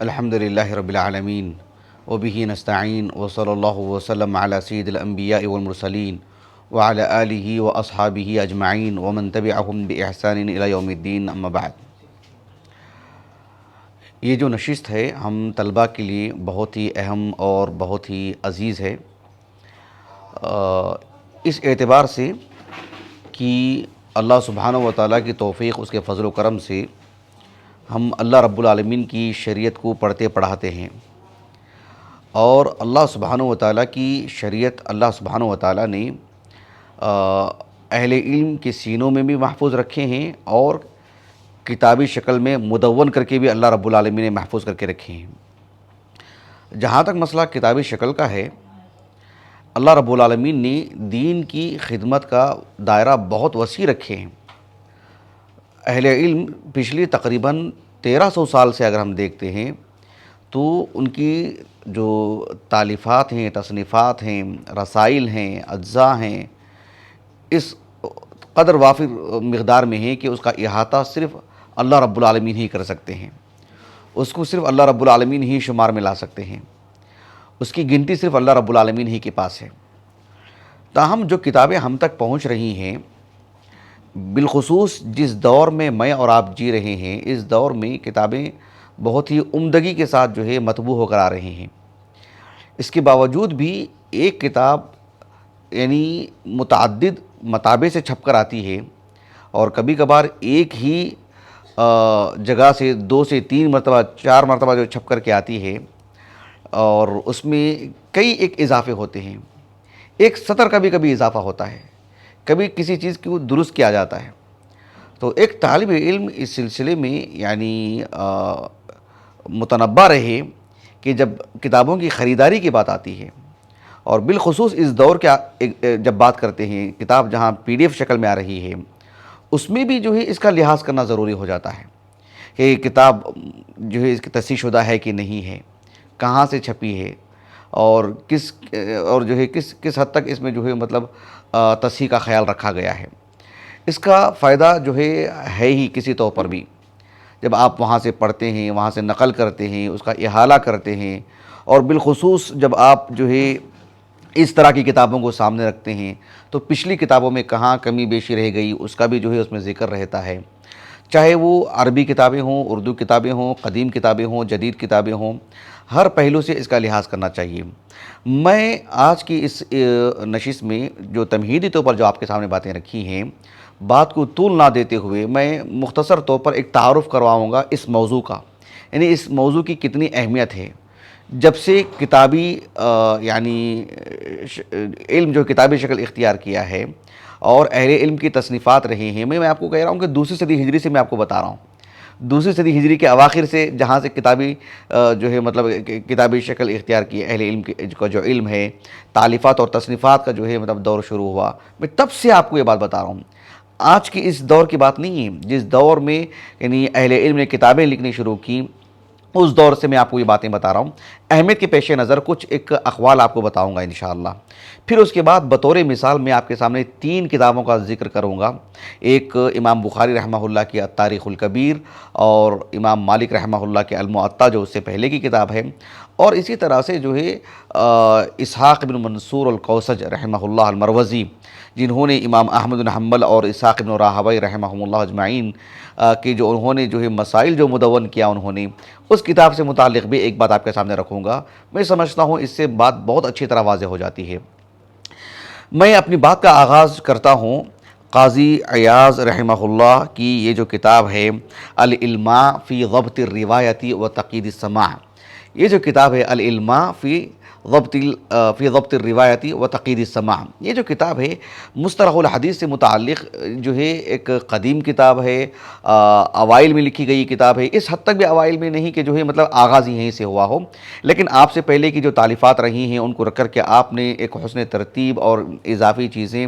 الحمد للہ رب العالمین وبہ نستعین وصلی اللہ وسلم علی سید الانبیاء والمرسلین وعلی آلہ واصحابہ اجمعین ومن تبعہم باحسان الی یوم الدین، اما بعد۔ یہ جو نشست ہے ہم طلباء کے لیے بہت ہی اہم اور بہت ہی عزیز ہے، اس اعتبار سے کہ اللہ سبحانہ و تعالیٰ کی توفیق، اس کے فضل و کرم سے ہم اللہ رب العالمین کی شریعت کو پڑھتے پڑھاتے ہیں، اور اللہ سبحانہ و تعالیٰ کی شریعت اللہ سبحانہ و تعالیٰ نے اہل علم کے سینوں میں بھی محفوظ رکھے ہیں، اور کتابی شکل میں مدون کر کے بھی اللہ رب العالمین نے محفوظ کر کے رکھے ہیں۔ جہاں تک مسئلہ کتابی شکل کا ہے، اللہ رب العالمین نے دین کی خدمت کا دائرہ بہت وسیع رکھے ہیں۔ اہل علم پچھلی تقریباً 1300 سال سے اگر ہم دیکھتے ہیں تو ان کی جو تالیفات ہیں، تصنیفات ہیں، رسائل ہیں، اجزاء ہیں، اس قدر وافر مقدار میں ہے کہ اس کا احاطہ صرف اللہ رب العالمین ہی کر سکتے ہیں، اس کو صرف اللہ رب العالمین ہی شمار میں لا سکتے ہیں، اس کی گنتی صرف اللہ رب العالمین ہی کے پاس ہے۔ تاہم جو کتابیں ہم تک پہنچ رہی ہیں، بالخصوص جس دور میں میں اور آپ جی رہے ہیں، اس دور میں کتابیں بہت ہی عمدگی کے ساتھ جو ہے مطبوع ہو کر آ رہی ہیں۔ اس کے باوجود بھی ایک کتاب یعنی متعدد مطابع سے چھپ کر آتی ہے، اور کبھی کبھار ایک ہی جگہ سے 2 سے 3 مرتبہ 4 مرتبہ جو چھپ کر کے آتی ہے، اور اس میں کئی ایک اضافے ہوتے ہیں، ایک سطر کبھی کبھی اضافہ ہوتا ہے، کبھی کسی چیز کو درست کیا جاتا ہے۔ تو ایک طالب علم اس سلسلے میں یعنی متنبہ رہے کہ جب کتابوں کی خریداری کی بات آتی ہے، اور بالخصوص اس دور کے جب بات کرتے ہیں، کتاب جہاں PDF شکل میں آ رہی ہے، اس میں بھی جو ہے اس کا لحاظ کرنا ضروری ہو جاتا ہے کہ کتاب جو ہے اس کی تصحیح شدہ ہے کہ نہیں ہے، کہاں سے چھپی ہے، اور جو ہے کس حد تک اس میں جو ہے مطلب تصحیح کا خیال رکھا گیا ہے۔ اس کا فائدہ جو ہے ہی کسی طور پر بھی، جب آپ وہاں سے پڑھتے ہیں، وہاں سے نقل کرتے ہیں، اس کا احالہ کرتے ہیں، اور بالخصوص جب آپ جو ہے اس طرح کی کتابوں کو سامنے رکھتے ہیں تو پچھلی کتابوں میں کہاں کمی بیشی رہ گئی اس کا بھی جو ہے اس میں ذکر رہتا ہے، چاہے وہ عربی کتابیں ہوں، اردو کتابیں ہوں، قدیم کتابیں ہوں، جدید کتابیں ہوں، ہر پہلو سے اس کا لحاظ کرنا چاہیے۔ میں آج کی اس نشست میں جو تمہیدی طور پر جو آپ کے سامنے باتیں رکھی ہیں، بات کو طول نہ دیتے ہوئے میں مختصر طور پر ایک تعارف کرواؤں گا اس موضوع کا، یعنی اس موضوع کی کتنی اہمیت ہے۔ جب سے کتابی یعنی علم جو کتابی شکل اختیار کیا ہے اور اہل علم کی تصنیفات رہی ہیں، میں آپ کو کہہ رہا ہوں کہ 2ری صدی ہجری سے میں آپ کو بتا رہا ہوں، 2ری صدی ہجری کے اواخر سے جہاں سے کتابی جو ہے مطلب کتابی شکل اختیار کی اہل علم کا جو علم ہے، تالیفات اور تصنیفات کا جو ہے مطلب دور شروع ہوا، میں تب سے آپ کو یہ بات بتا رہا ہوں، آج کی اس دور کی بات نہیں ہے۔ جس دور میں یعنی اہل علم نے کتابیں لکھنی شروع کی، اس دور سے میں آپ کو یہ باتیں بتا رہا ہوں۔ اہمیت کے پیش نظر کچھ ایک اقوال آپ کو بتاؤں گا انشاءاللہ، پھر اس کے بعد بطور مثال میں آپ کے سامنے 3 کتابوں کا ذکر کروں گا، ایک امام بخاری رحمہ اللہ کی التاریخ الکبیر، اور امام مالک رحمہ اللہ کے الموطا جو اس سے پہلے کی کتاب ہے، اور اسی طرح سے جو ہے اسحاق بن منصور القوسج رحمہ اللہ المروزی، جنہوں نے امام احمد بن حنبل اور اسحاق بن راہوی رحمہ اللہ اجمعین کہ جو انہوں نے جو ہے مسائل جو مدون کیا، انہوں نے اس کتاب سے متعلق بھی ایک بات آپ کے سامنے رکھوں گا۔ میں سمجھتا ہوں اس سے بات بہت اچھی طرح واضح ہو جاتی ہے۔ میں اپنی بات کا آغاز کرتا ہوں قاضی عیاض رحمہ اللہ کی یہ جو کتاب ہے الالماء فی ضبط الروایت و تقید السماع، یہ جو کتاب ہے الالماء فی ضبط الروایت و تقید السماع، یہ جو کتاب ہے مصطلح الحدیث سے متعلق جو ہے ایک قدیم کتاب ہے، اوائل میں لکھی گئی کتاب ہے، اس حد تک بھی اوائل میں نہیں کہ جو ہے مطلب آغاز ہی یہیں سے ہوا ہو، لیکن آپ سے پہلے کی جو تالیفات رہی ہیں ان کو رکھ کر کے آپ نے ایک حسن ترتیب اور اضافی چیزیں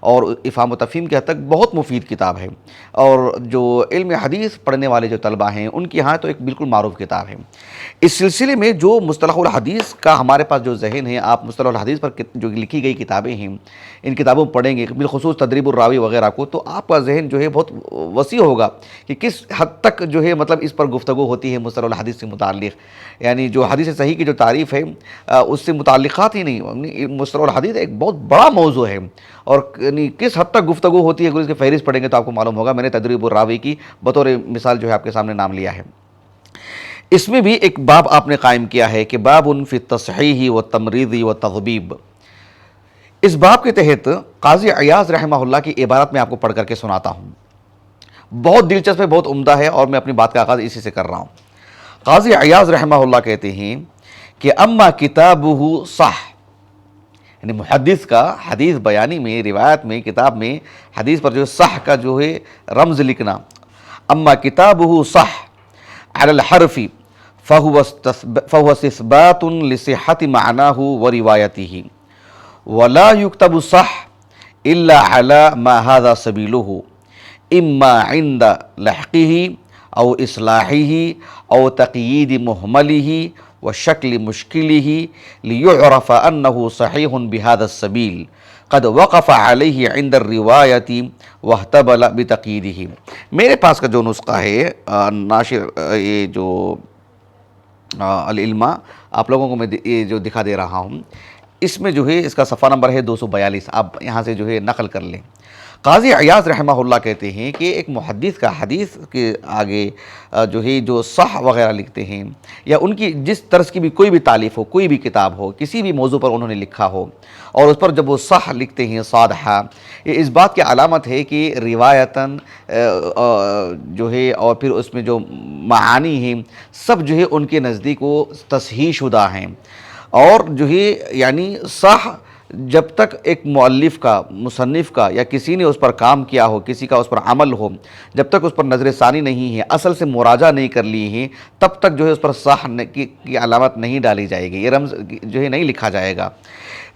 اور افہام و تفہیم کی حد تک بہت مفید کتاب ہے، اور جو علم حدیث پڑھنے والے جو طلبہ ہیں ان کی یہاں تو ایک بالکل معروف کتاب ہے۔ اس سلسلے میں جو مصطلح الحدیث کا ہمارے پاس پاس جو ذہن ہے، آپ مصطلح الحدیث پر جو لکھی گئی کتابیں ہیں ان کتابوں کو پڑھیں گے، بالخصوص تدریب الراوی وغیرہ کو، تو آپ کا ذہن جو ہے بہت وسیع ہوگا کہ کس حد تک جو ہے مطلب اس پر گفتگو ہوتی ہے مصطلح الحدیث سے متعلق. یعنی جو حدیث صحیح کی جو تعریف ہے اس سے متعلقات ہی نہیں، مصطلح الحدیث ایک بہت بڑا موضوع ہے، اور یعنی کس حد تک گفتگو ہوتی ہے اگر اس کی فہرست پڑھیں گے تو آپ کو معلوم ہوگا. میں نے تدریب الراوی کی بطور مثال جو ہے آپ کے سامنے نام لیا ہے. اس میں بھی ایک باب آپ نے قائم کیا ہے کہ باب فی التصحیح والتمریض والتطبیب. اس باب کے تحت قاضی عیاض رحمہ اللہ کی عبارت میں آپ کو پڑھ کر کے سناتا ہوں. بہت دلچسپ ہے، بہت عمدہ ہے، اور میں اپنی بات کا آغاز اسی سے کر رہا ہوں. قاضی عیاض رحمہ اللہ کہتے ہیں کہ اما کتابہ صح، یعنی محدث کا حدیث بیانی میں، روایت میں، کتاب میں حدیث پر جو صح کا جو ہے رمز لکھنا، اما کتابہ صح علی الحرف فهو استثبات لصحة معناه وروايته ولا يكتب صح إلا على ما هذا سبيله إما عند لحقه أو إصلاحه أو تقييد مهمله وشكل مشكله ليعرف أنه صحيح بهذا السبيل قد وقف عليه عند الرواية واحتبل بتقييده. میرے پاس کا جو نسخہ ہے ناشر یہ جو العلماء آپ لوگوں کو میں یہ جو دکھا دے رہا ہوں، اس میں جو ہے اس کا صفحہ نمبر ہے 242. آپ یہاں سے جو ہے نقل کر لیں. قاضی عیاض رحمہ اللہ کہتے ہیں کہ ایک محدث کا حدیث کے آگے جو ہے جو صح وغیرہ لکھتے ہیں، یا ان کی جس طرز کی بھی کوئی بھی تالیف ہو، کوئی بھی کتاب ہو، کسی بھی موضوع پر انہوں نے لکھا ہو، اور اس پر جب وہ صح لکھتے ہیں صادحہ، یہ اس بات کی علامت ہے کہ روایتاً جو ہے اور پھر اس میں جو معانی ہیں سب جو ہے ان کے نزدیک وہ تصحیح شدہ ہیں. اور جو ہے یعنی صح جب تک ایک مؤلف کا، مصنف کا، یا کسی نے اس پر کام کیا ہو، کسی کا اس پر عمل ہو، جب تک اس پر نظر ثانی نہیں ہے، اصل سے مراجعہ نہیں کر لی ہے، تب تک جو ہے اس پر صح کی علامت نہیں ڈالی جائے گی، یہ رمز جو ہے نہیں لکھا جائے گا.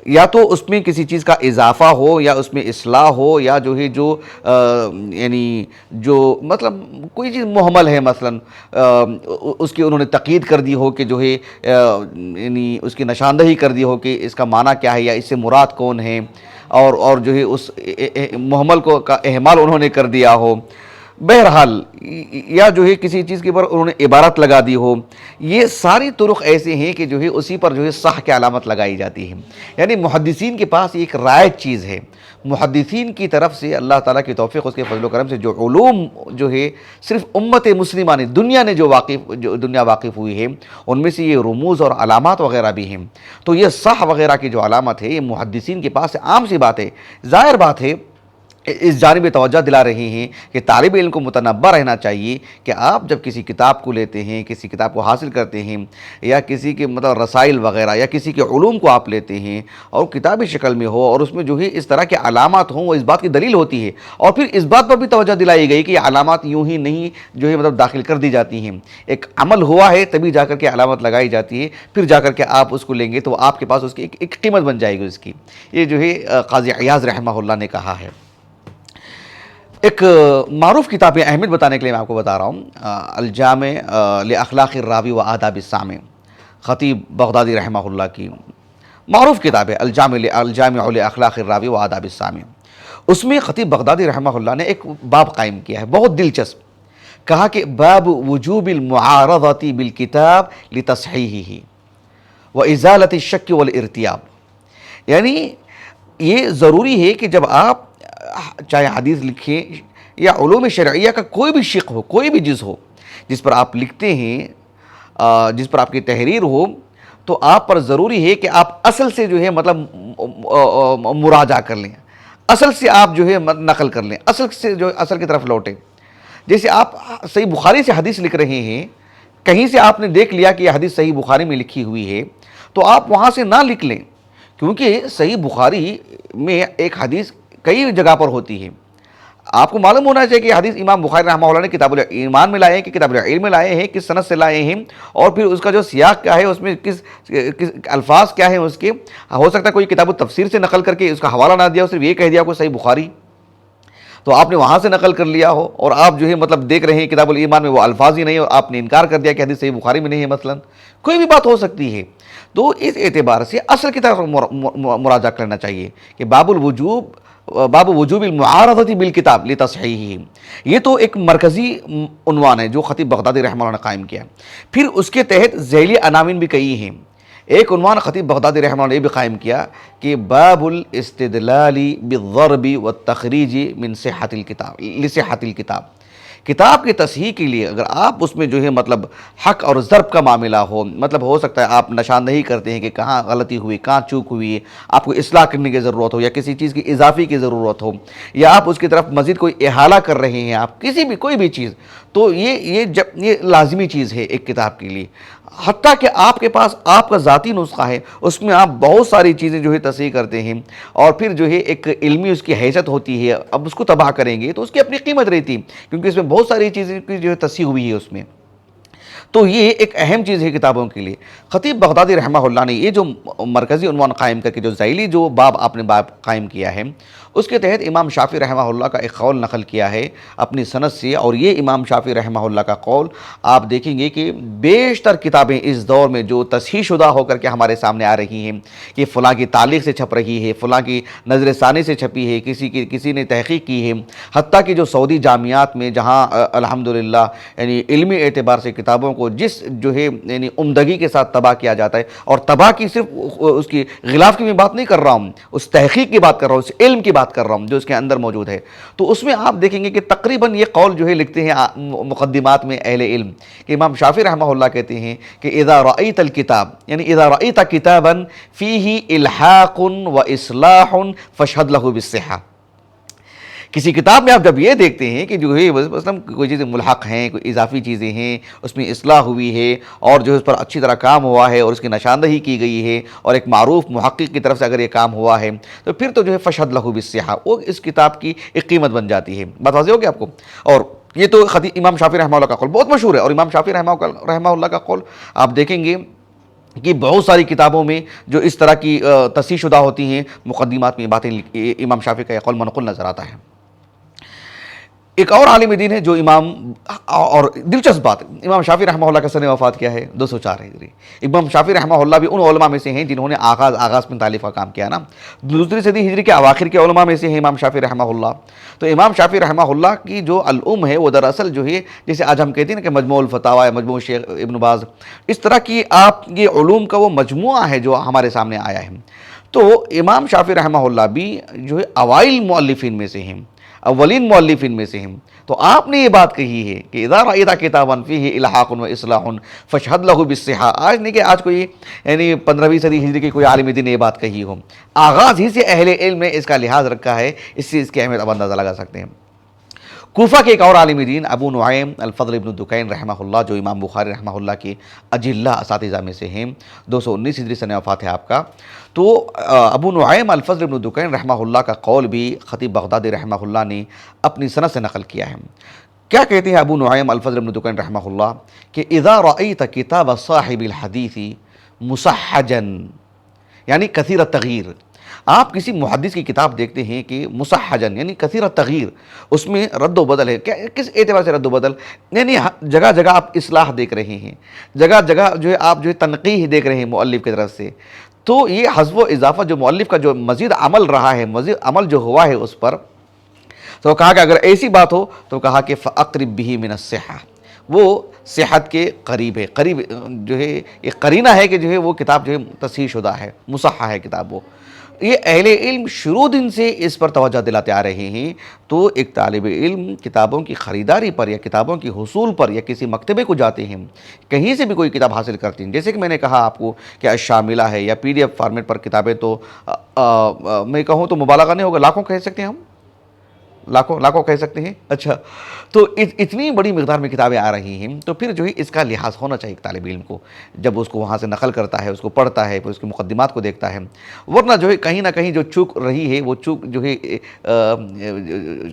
یا تو اس میں کسی چیز کا اضافہ ہو، یا اس میں اصلاح ہو، یا جو ہے جو یعنی جو مطلب کوئی چیز محمل ہے، مثلا اس کی انہوں نے تقیید کر دی ہو کہ جو ہے یعنی اس کی نشاندہی کر دی ہو کہ اس کا معنی کیا ہے یا اس سے مراد کون ہے، اور جو ہے اس محمل کو کا اہمال انہوں نے کر دیا ہو. بہرحال یا جو ہے کسی چیز کے پر انہوں نے عبارت لگا دی ہو، یہ ساری طرق ایسے ہیں کہ جو ہے اسی پر جو ہے صح کی علامت لگائی جاتی ہے. یعنی محدثین کے پاس ایک رائج چیز ہے. محدثین کی طرف سے اللہ تعالیٰ کی توفیق، اس کے فضل و کرم سے جو علوم جو ہے صرف امت مسلمہ نے، دنیا نے جو دنیا واقف ہوئی ہے، ان میں سے یہ رموز اور علامات وغیرہ بھی ہیں. تو یہ صح وغیرہ کی جو علامت ہے یہ محدثین کے پاس عام سی بات ہے. ظاہر بات ہے اس جانب توجہ دلا رہے ہیں کہ طالب علم کو متنبہ رہنا چاہیے کہ آپ جب کسی کتاب کو لیتے ہیں، کسی کتاب کو حاصل کرتے ہیں، یا کسی کے مطلب رسائل وغیرہ یا کسی کے علوم کو آپ لیتے ہیں اور کتابی شکل میں ہو، اور اس میں جو ہے اس طرح کے علامات ہوں، وہ اس بات کی دلیل ہوتی ہے. اور پھر اس بات پر بھی توجہ دلائی گئی کہ یہ علامات یوں ہی نہیں جو ہے مطلب داخل کر دی جاتی ہیں، ایک عمل ہوا ہے تبھی جا کر کے علامت لگائی جاتی ہے، پھر جا کر کے آپ اس کو لیں گے تو آپ کے پاس اس کی ایک قیمت بن جائے گی اس کی. یہ جو ہے قاضی عیاض رحمہ اللہ نے کہا ہے. ایک معروف کتاب اہمیت بتانے کے لیے میں آپ کو بتا رہا ہوں، الجامع لاخلاق الراوی و آداب السامع، خطیب بغدادی رحمہ اللہ کی معروف کتاب ہے الجامع لاخلاق الراوی و آداب السامع. اس میں خطیب بغدادی رحمہ اللہ نے ایک باب قائم کیا ہے بہت دلچسپ. کہا کہ باب وجوب المعارضۃ بالکتاب لتصحیحہ وازالۃ الشک والارتیاب. یعنی یہ ضروری ہے کہ جب آپ چاہے حدیث لکھیں یا علوم شرعیہ کا کوئی بھی شق ہو، کوئی بھی جز ہو جس پر آپ لکھتے ہیں، جس پر آپ کی تحریر ہو، تو آپ پر ضروری ہے کہ آپ اصل سے جو ہے مطلب مراجعہ کر لیں، اصل سے آپ جو ہے نقل کر لیں، اصل سے جو اصل کی طرف لوٹیں. جیسے آپ صحیح بخاری سے حدیث لکھ رہے ہیں، کہیں سے آپ نے دیکھ لیا کہ یہ حدیث صحیح بخاری میں لکھی ہوئی ہے، تو آپ وہاں سے نہ لکھ لیں، کیونکہ صحیح بخاری میں ایک حدیث کئی جگہ پر ہوتی ہے. آپ کو معلوم ہونا چاہیے کہ حدیث امام بخاری رحمہ اللہ نے کتاب الایمان میں لائے ہیں کہ کتاب العلم میں لائے ہیں، کس سند سے لائے ہیں، اور پھر اس کا جو سیاق کیا ہے، اس میں کس الفاظ کیا ہیں اس کے. ہو سکتا ہے کوئی کتاب التفسیر سے نقل کر کے اس کا حوالہ نہ دیا، صرف یہ کہہ دیا کوئی صحیح بخاری. تو آپ نے وہاں سے نقل کر لیا ہو اور آپ جو ہے مطلب دیکھ رہے ہیں کتاب الایمان میں وہ الفاظ ہی نہیں، اور آپ نے انکار کر دیا کہ حدیث صحیح بخاری میں نہیں ہے مثلا، کوئی بھی بات ہو سکتی ہے۔ تو اس اعتبار سے اصل کی طرف مراجعہ کرنا چاہیے کہ باب وجوب المعارضۃ بالکتاب لتصحیحہ، یہ تو ایک مرکزی عنوان ہے جو خطیب بغدادی رحمہ اللہ نے قائم کیا۔ پھر اس کے تحت ذیلی عناوین بھی کئی ہیں۔ ایک عنوان خطیب بغدادی رحمہ اللہ نے یہ بھی قائم کیا کہ باب الاستدلال بالضرب والتخریج من صحت الکتاب لصحت الکتاب، کتاب کی تصحیح کے لیے اگر آپ اس میں جو ہے مطلب حق اور ضرب کا معاملہ ہو، مطلب ہو سکتا ہے آپ نشاندہی کرتے ہیں کہ کہاں غلطی ہوئی، کہاں چوک ہوئی ہے، آپ کو اصلاح کرنے کی ضرورت ہو یا کسی چیز کی اضافی کی ضرورت ہو، یا آپ اس کی طرف مزید کوئی احالہ کر رہے ہیں، آپ کسی بھی کوئی بھی چیز، تو یہ لازمی چیز ہے ایک کتاب کے لیے۔ حتیٰ کہ آپ کے پاس آپ کا ذاتی نسخہ ہے، اس میں آپ بہت ساری چیزیں جو ہے تصحیح کرتے ہیں، اور پھر جو ہے ایک علمی اس کی حیثیت ہوتی ہے، اب اس کو تباہ کریں گے تو اس کی اپنی قیمت رہتی، کیونکہ اس میں بہت ساری چیزیں کی جو ہے تصحیح ہوئی ہے اس میں۔ تو یہ ایک اہم چیز ہے کتابوں کے لیے۔ خطیب بغدادی رحمہ اللہ نے یہ جو مرکزی عنوان قائم کر کے جو ذیلی جو باب آپ نے باب قائم کیا ہے، اس کے تحت امام شافعی رحمہ اللہ کا ایک قول نقل کیا ہے اپنی سند سے، اور یہ امام شافعی رحمہ اللہ کا قول آپ دیکھیں گے کہ بیشتر کتابیں اس دور میں جو تصحیح شدہ ہو کر کے ہمارے سامنے آ رہی ہیں کہ فلاں کی تعلیق سے چھپ رہی ہے، فلاں کی نظر ثانی سے چھپی ہے، کسی نے تحقیق کی ہے، حتیٰ کہ جو سعودی جامعات میں جہاں الحمدللہ یعنی علمی اعتبار سے کتابوں کو جس جو ہے یعنی عمدگی کے ساتھ تباہ کیا جاتا ہے، اور تباہ کی صرف اس کی غلاف کی میں بات نہیں کر رہا ہوں، اس تحقیق کی بات کر رہا ہوں، اس علم کی بات کر رہا ہوں جو اس کے اندر موجود ہے، تو اس میں آپ دیکھیں گے کہ تقریباً یہ قول جو ہے لکھتے ہیں مقدمات میں اہل علم کہ امام شافعی رحمہ اللہ کہتے ہیں کہ اذا رأیت الکتاب، یعنی اذا رأیت کتابا فیہ الحاق و اصلاح فاشہد لہ بالصحہ، کسی کتاب میں آپ جب یہ دیکھتے ہیں کہ جو ہے مثلا کوئی چیزیں ملحق ہیں، کوئی اضافی چیزیں ہیں، اس میں اصلاح ہوئی ہے اور جو اس پر اچھی طرح کام ہوا ہے اور اس کی نشاندہی کی گئی ہے، اور ایک معروف محقق کی طرف سے اگر یہ کام ہوا ہے تو پھر تو جو ہے فشہد لہ بالصحہ، وہ اس کتاب کی ایک قیمت بن جاتی ہے۔ بات واضح ہوگی آپ کو؟ اور یہ تو امام شافعی رحمہ اللہ کا قول بہت مشہور ہے، اور امام شافعی رحمہ اللہ کا قول آپ دیکھیں گے کہ بہت ساری کتابوں میں جو اس طرح کی تصحیح شدہ ہوتی ہیں مقدمات میں باتیں امام شافعی کا یہ قول منقول نظر آتا ہے۔ ایک اور عالم دین ہے جو اور دلچسپ بات، امام شافعی رحمہ اللہ کا سن وفات کیا ہے؟ 204 ہجری۔ امام شافعی رحمہ اللہ بھی ان علماء میں سے ہیں جنہوں نے آغاز میں تالیف کا کام کیا نا، دوسری صدی ہجری کے اواخر کے علماء میں سے ہیں امام شافعی رحمہ اللہ۔ تو امام شافعی رحمہ اللہ کی جو الام ہے وہ دراصل جو ہے جیسے آج ہم کہتے ہیں کہ مجموع الفتاوی، مجموع شیخ ابن باز، اس طرح کی آپ یہ علوم کا وہ مجموعہ ہے جو ہمارے سامنے آیا ہے۔ تو امام شافعی رحمہ اللہ بھی جو ہے اوائل مؤلفین میں سے ہیں، اولین مؤلفین میں سے ہیں۔ تو آپ نے یہ بات کہی ہے کہ اذا رأیت کتابا فیہ الحاق و اصلاح فاشہد لہ بالصحہ، آج نہیں کہ آج کوئی یعنی 15ویں صدی ہجری کے کوئی عالم دین نے یہ بات کہی ہو، آغاز ہی سے اہل علم نے اس کا لحاظ رکھا ہے، اس سے اس کی اہمیت اب اندازہ لگا سکتے ہیں۔ کوفہ کے ایک اور عالم دین ابو نعیم الفضل ابن دکین رحمہ اللہ، جو امام بخاری رحمہ اللہ کے اجلہ اساتذہ میں سے ہیں، 219 ہجری سن وفات ہے آپ کا، تو ابو نعیم الفضل ابن دکین رحمہ اللہ کا قول بھی خطیب بغدادی رحمہ اللہ نے اپنی سند سے نقل کیا ہے۔ کیا کہتے ہیں ابو نعیم الفضل ابن دکین رحمہ اللہ کہ اذا رأیت کتاب صاحب الحدیث مصحجا، یعنی کثیر التغییر، آپ کسی محدث کی کتاب دیکھتے ہیں کہ مصحجن یعنی کثیر التغییر، اس میں رد و بدل ہے، کس اعتبار سے رد و بدل؟ یعنی جگہ جگہ آپ اصلاح دیکھ رہے ہیں، جگہ جگہ جو ہے آپ جو ہے تنقیح دیکھ رہے ہیں مؤلف کی طرف سے، تو یہ حذف و اضافہ جو مؤلف کا جو مزید عمل رہا ہے، مزید عمل جو ہوا ہے اس پر، تو کہا کہ اگر ایسی بات ہو تو کہا کہ فَأَقْرِبْ بِهِ مِنَ الصِّحَّةِ، وہ صحت کے قریب ہے، قریب جو ہے ایک قرینہ ہے کہ جو ہے وہ کتاب جو ہے تصحیح شدہ ہے، مصحح ہے کتاب وہ۔ یہ اہل علم شروع دن سے اس پر توجہ دلاتے آ رہے ہیں۔ تو ایک طالب علم کتابوں کی خریداری پر یا کتابوں کی حصول پر یا کسی مکتبے کو جاتے ہیں، کہیں سے بھی کوئی کتاب حاصل کرتے ہیں، جیسے کہ میں نے کہا آپ کو کہ الشاملہ ہے یا PDF فارمیٹ پر کتابیں، تو میں کہوں تو مبالغہ نہیں ہوگا، لاکھوں کہہ سکتے ہیں ہم، لاکھوں کہہ سکتے ہیں۔ اچھا، تو اتنی بڑی مقدار میں کتابیں آ رہی ہیں، تو پھر جو ہے اس کا لحاظ ہونا چاہیے طالب علم کو، جب اس کو وہاں سے نقل کرتا ہے، اس کو پڑھتا ہے، پھر اس کے مقدمات کو دیکھتا ہے، ورنہ جو ہے کہیں نہ کہیں جو چوک رہی ہے وہ چوک جو ہے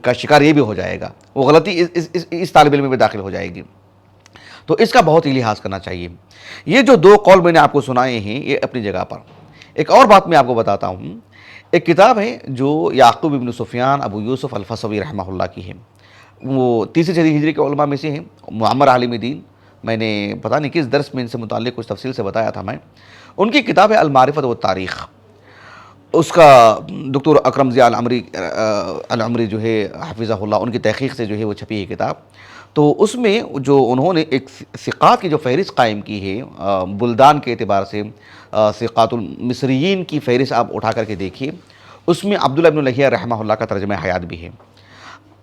کا شکار یہ بھی ہو جائے گا، وہ غلطی اس طالب علم میں داخل ہو جائے گی۔ تو اس کا بہت ہی لحاظ کرنا چاہیے۔ یہ جو دو قول میں نے آپ کو سنائے ہیں یہ اپنی جگہ پر۔ ایک اور بات میں آپ کو بتاتا ہوں، ایک کتاب ہے جو یعقوب ابن سفیان ابو یوسف الفسوی رحمہ اللہ کی ہے، وہ تیسری صدی ہجری کے علماء میں سے ہیں، معمر عالم دین، میں نے پتہ نہیں کس درس میں ان سے متعلق کچھ تفصیل سے بتایا تھا میں. ان کی کتاب ہے المعرفت والتاریخ. اس کا دکتر اکرم ضیاء العمری جو ہے حفظہ اللہ، ان کی تحقیق سے جو ہے وہ چھپی ہے کتاب. تو اس میں جو انہوں نے ایک ثقات کی جو فہرست قائم کی ہے بلدان کے اعتبار سے، ثقات المصریین کی فہرست آپ اٹھا کر کے دیکھیے، اس میں عبداللہ ابن لہیعہ رحمہ اللہ کا ترجمہ حیات بھی ہے.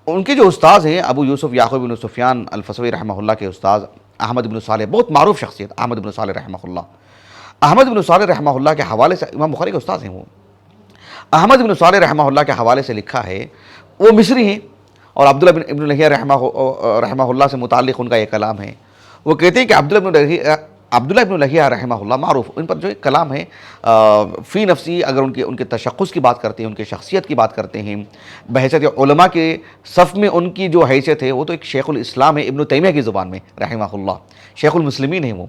ان کے جو استاذ ہیں ابو یوسف یعقوب بن سفیان الفسوی رحمہ اللہ کے استاذ احمد بن صالح، بہت معروف شخصیت احمد بن صالح رحمہ اللہ. احمد بن صالح رحمہ اللہ کے حوالے سے، امام بخاری کے استاذ ہیں وہ، احمد بن صالح رحمہ اللہ کے حوالے سے لکھا ہے، وہ مصری ہیں اور عبداللہ ابن لہیعہ رحمہ اللہ سے متعلق ان کا یہ کلام ہے. وہ کہتے ہیں کہ عبداللہ ابن لہیعہ رحمہ اللہ معروف، ان پر جو ایک کلام ہے فی نفسی، اگر ان کے تشخص کی بات کرتے ہیں، ان کے شخصیت کی بات کرتے ہیں، بحیثیت علماء کے صف میں ان کی جو حیثیت ہے وہ تو ایک شیخ الاسلام ہے ابن تیمیہ کی زبان میں رحمہ اللہ، شیخ المسلمین ہیں وہ.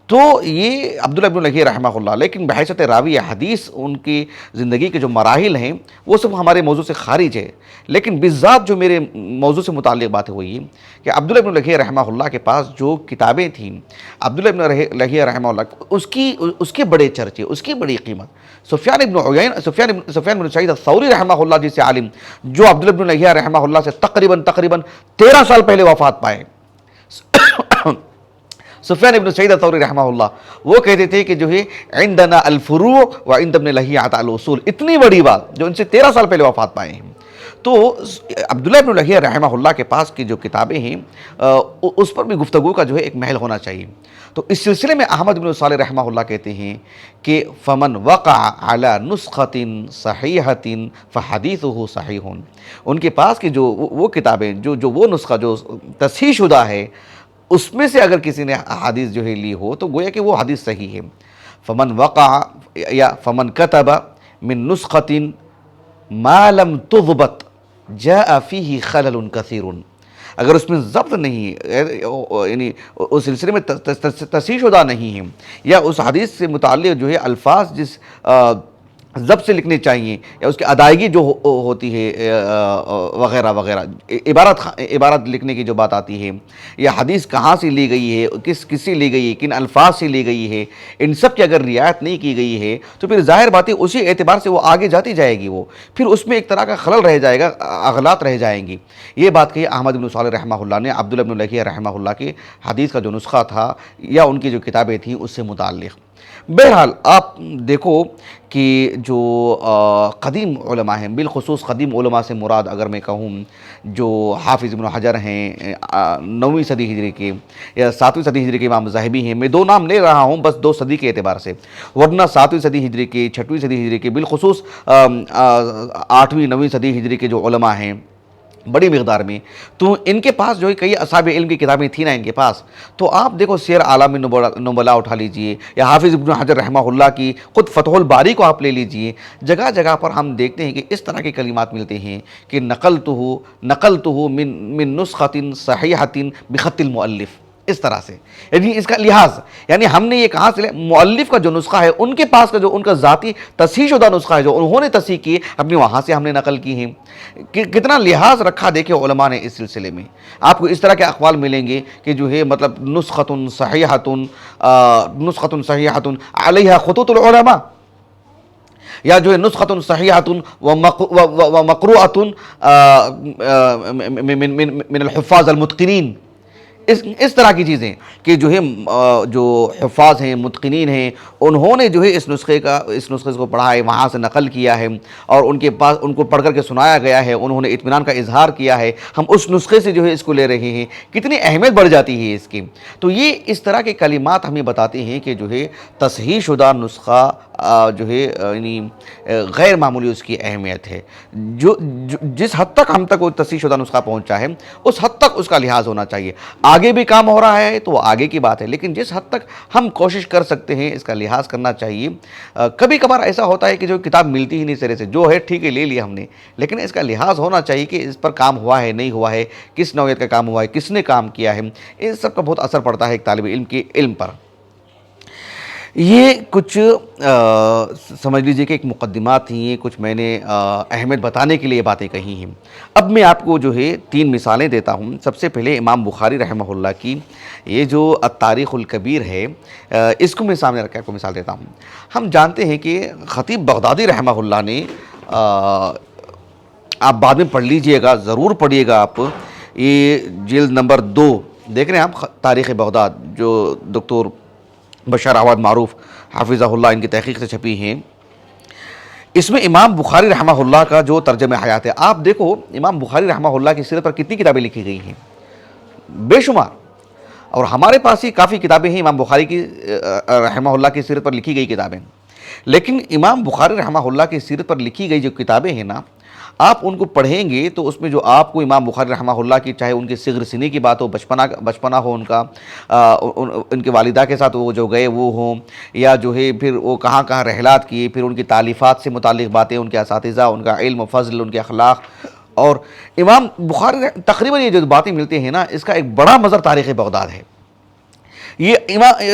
تو یہ عبداللہ ابن لہیعہ رحمہ اللہ، لیکن بحیثیت راوی حدیث ان کی زندگی کے جو مراحل ہیں وہ سب ہمارے موضوع سے خارج ہے. لیکن بالذات جو میرے موضوع سے متعلق بات ہے وہ یہ کہ عبداللہ ابن لہیعہ رحمہ اللہ کے پاس جو کتابیں تھیں، عبداللہ ابن لہیعہ رحمہ اللہ اس کے بڑے چرچے، اس کی بڑی قیمت. سفیان بن سعید الثوری رحمہ اللہ جیسے عالم، جو عبداللہ ابن لہیعہ رحمہ اللہ سے تقریباً 13 سال پہلے وفات پائے. سفیان ابن سعید الثوری رحمہ اللہ وہ کہتے تھے کہ جو ہے عندنا الفروع وعند ابن لہیعہ الاصول، اتنی بڑی بات جو ان سے 13 سال پہلے وفات پائے ہیں. تو عبداللہ ابن لہیعہ رحمہ اللہ کے پاس کی جو کتابیں ہیں اس پر بھی گفتگو کا جو ہے ایک محل ہونا چاہیے. تو اس سلسلے میں احمد بن صالح رحمہ اللہ کہتے ہیں کہ فمن وقع على نسخة صحیحة فحدیثه صحیح. ان کے پاس کی جو وہ کتابیں جو وہ نسخہ جو تصحیح شدہ ہے، اس میں سے اگر کسی نے حدیث جو ہے لی ہو تو گویا کہ وہ حدیث صحیح ہے. فمن وقع یا فمن کتب من نسخة ما لم تضبط جاء فيه خلل کثیر. اگر اس میں ضبط نہیں، یعنی اس سلسلے میں تصحیح شدہ نہیں ہے، یا اس حدیث سے متعلق جو ہے الفاظ جس ضبط سے لکھنے چاہیے، یا اس کی ادائیگی جو ہوتی ہے وغیرہ وغیرہ، عبارت لکھنے کی جو بات آتی ہے، یا حدیث کہاں سے لی گئی ہے، کس سے لی گئی ہے، کن الفاظ سے لی گئی ہے، ان سب کی اگر رعایت نہیں کی گئی ہے تو پھر ظاہر بات ہے اسی اعتبار سے وہ آگے جاتی جائے گی، وہ پھر اس میں ایک طرح کا خلل رہ جائے گا، اغلاط رہ جائیں گی. یہ بات کہی احمد بن صالح رحمہ اللہ نے عبداللہ ابن لہیعہ رحمہ اللہ کے حدیث کا جو نسخہ تھا یا ان کی جو کتابیں تھیں اس سے متعلق. بہرحال آپ دیکھو کہ جو قدیم علماء ہیں، بالخصوص قدیم علماء سے مراد اگر میں کہوں جو حافظ ابن حجر ہیں 9ویں صدی ہجری کے، یا 7ویں صدی ہجری کے امام ذہبی ہیں، میں 2 نام لے رہا ہوں بس 2 صدی کے اعتبار سے، ورنہ 7ویں صدی ہجری کے، 6ویں صدی ہجری کے، بالخصوص 8ویں 9ویں صدی ہجری کے جو علماء ہیں بڑی مقدار میں، تو ان کے پاس جو ہے کئی اصحاب علم کی کتابیں تھیں نا ان کے پاس. تو آپ دیکھو سیر اعلام نبلاء اٹھا لیجئے، یا حافظ ابن حجر رحمہ اللہ کی خود فتح الباری کو آپ لے لیجئے، جگہ جگہ پر ہم دیکھتے ہیں کہ اس طرح کے کلمات ملتے ہیں کہ نقلتہ من نسخة صحیحة بخط المؤلف، اس طرح سے، یعنی اس کا لحاظ، یعنی ہم نے یہ کہاں سے مؤلف کا جو نسخہ ہے ان کے پاس کا جو ان کا ذاتی تصحیح شدہ نسخہ ہے جو انہوں نے تصحیح کی اپنی وہاں سے ہم نے نقل کی ہیں. کتنا لحاظ رکھا دیکھے علماء نے اس سلسلے میں. آپ کو اس طرح کے اقوال ملیں گے کہ جو ہے مطلب نسخة صحیحة علیہا خطوط العلماء، یا جو ہے نسخة صحیحة ومقروءة من الحفاظ المتقنین، اس طرح کی چیزیں کہ جو ہے جو حفاظ ہیں، متقنین ہیں، انہوں نے جو ہے اس نسخے کو پڑھا ہے، وہاں سے نقل کیا ہے، اور ان کے پاس ان کو پڑھ کر کے سنایا گیا ہے، انہوں نے اطمینان کا اظہار کیا ہے، ہم اس نسخے سے جو ہے اس کو لے رہے ہیں. کتنی اہمیت بڑھ جاتی ہے اس کی. تو یہ اس طرح کے کلمات ہمیں بتاتے ہیں کہ جو ہے تصحیح شدہ نسخہ جو ہے یعنی غیر معمولی اس کی اہمیت ہے. جس حد تک ہم تک وہ تصحیح شدہ نسخہ پہنچا ہے اس حد تک اس کا لحاظ ہونا چاہیے. آگے بھی کام ہو رہا ہے تو وہ آگے کی بات ہے، لیکن جس حد تک ہم کوشش کر سکتے ہیں اس کا لحاظ کرنا چاہیے. کبھی کبھار ایسا ہوتا ہے کہ جو کتاب ملتی ہی نہیں سرے سے، جو ہے ٹھیک ہے لے لیا ہم نے، لیکن اس کا لحاظ ہونا چاہیے کہ اس پر کام ہوا ہے نہیں ہوا ہے، کس نوعیت کا کام ہوا ہے، کس نے کام کیا ہے. اس سب کا بہت اثر پڑتا ہے ایک طالب علم کے علم پر. یہ کچھ سمجھ لیجئے کہ ایک مقدمات تھیں، یہ کچھ میں نے اہمیت بتانے کے لیے یہ باتیں کہی ہیں۔ اب میں آپ کو جو ہے 3 مثالیں دیتا ہوں۔ سب سے پہلے امام بخاری رحمہ اللہ کی یہ جو التاریخ الکبیر ہے، اس کو میں سامنے رکھ کے آپ کو مثال دیتا ہوں۔ ہم جانتے ہیں کہ خطیب بغدادی رحمہ اللہ نے، آپ بعد میں پڑھ لیجئے گا، ضرور پڑھیے گا آپ، یہ جلد نمبر 2 دیکھ رہے ہیں آپ، تاریخ بغداد، جو دکتور بشار عواد معروف حافظہ اللہ ان کی تحقیق سے چھپی ہیں، اس میں امام بخاری رحمہ اللہ کا جو ترجمہ حیات ہے، آپ دیکھو امام بخاری رحمہ اللہ کی سیرت پر کتنی کتابیں لکھی گئی ہیں، بے شمار۔ اور ہمارے پاس ہی کافی کتابیں ہیں امام بخاری کی رحمہ اللہ کی سیرت پر لکھی گئی کتابیں، لیکن امام بخاری رحمہ اللہ کی سیرت پر لکھی گئی جو کتابیں ہیں نا، آپ ان کو پڑھیں گے تو اس میں جو آپ کو امام بخاری رحمہ اللہ کی، چاہے ان کے صغر سنی کی بات ہو، بچپنا ہو ان کا، ان کے والدہ کے ساتھ وہ جو گئے وہ ہوں، یا جو ہے پھر وہ کہاں کہاں رحلات کیے، پھر ان کی تالیفات سے متعلق باتیں، ان کے اساتذہ، ان کا علم و فضل، ان کے اخلاق، اور امام بخاری تقریباً یہ جو باتیں ملتے ہیں نا، اس کا ایک بڑا مظہر تاریخ بغداد ہے۔ یہ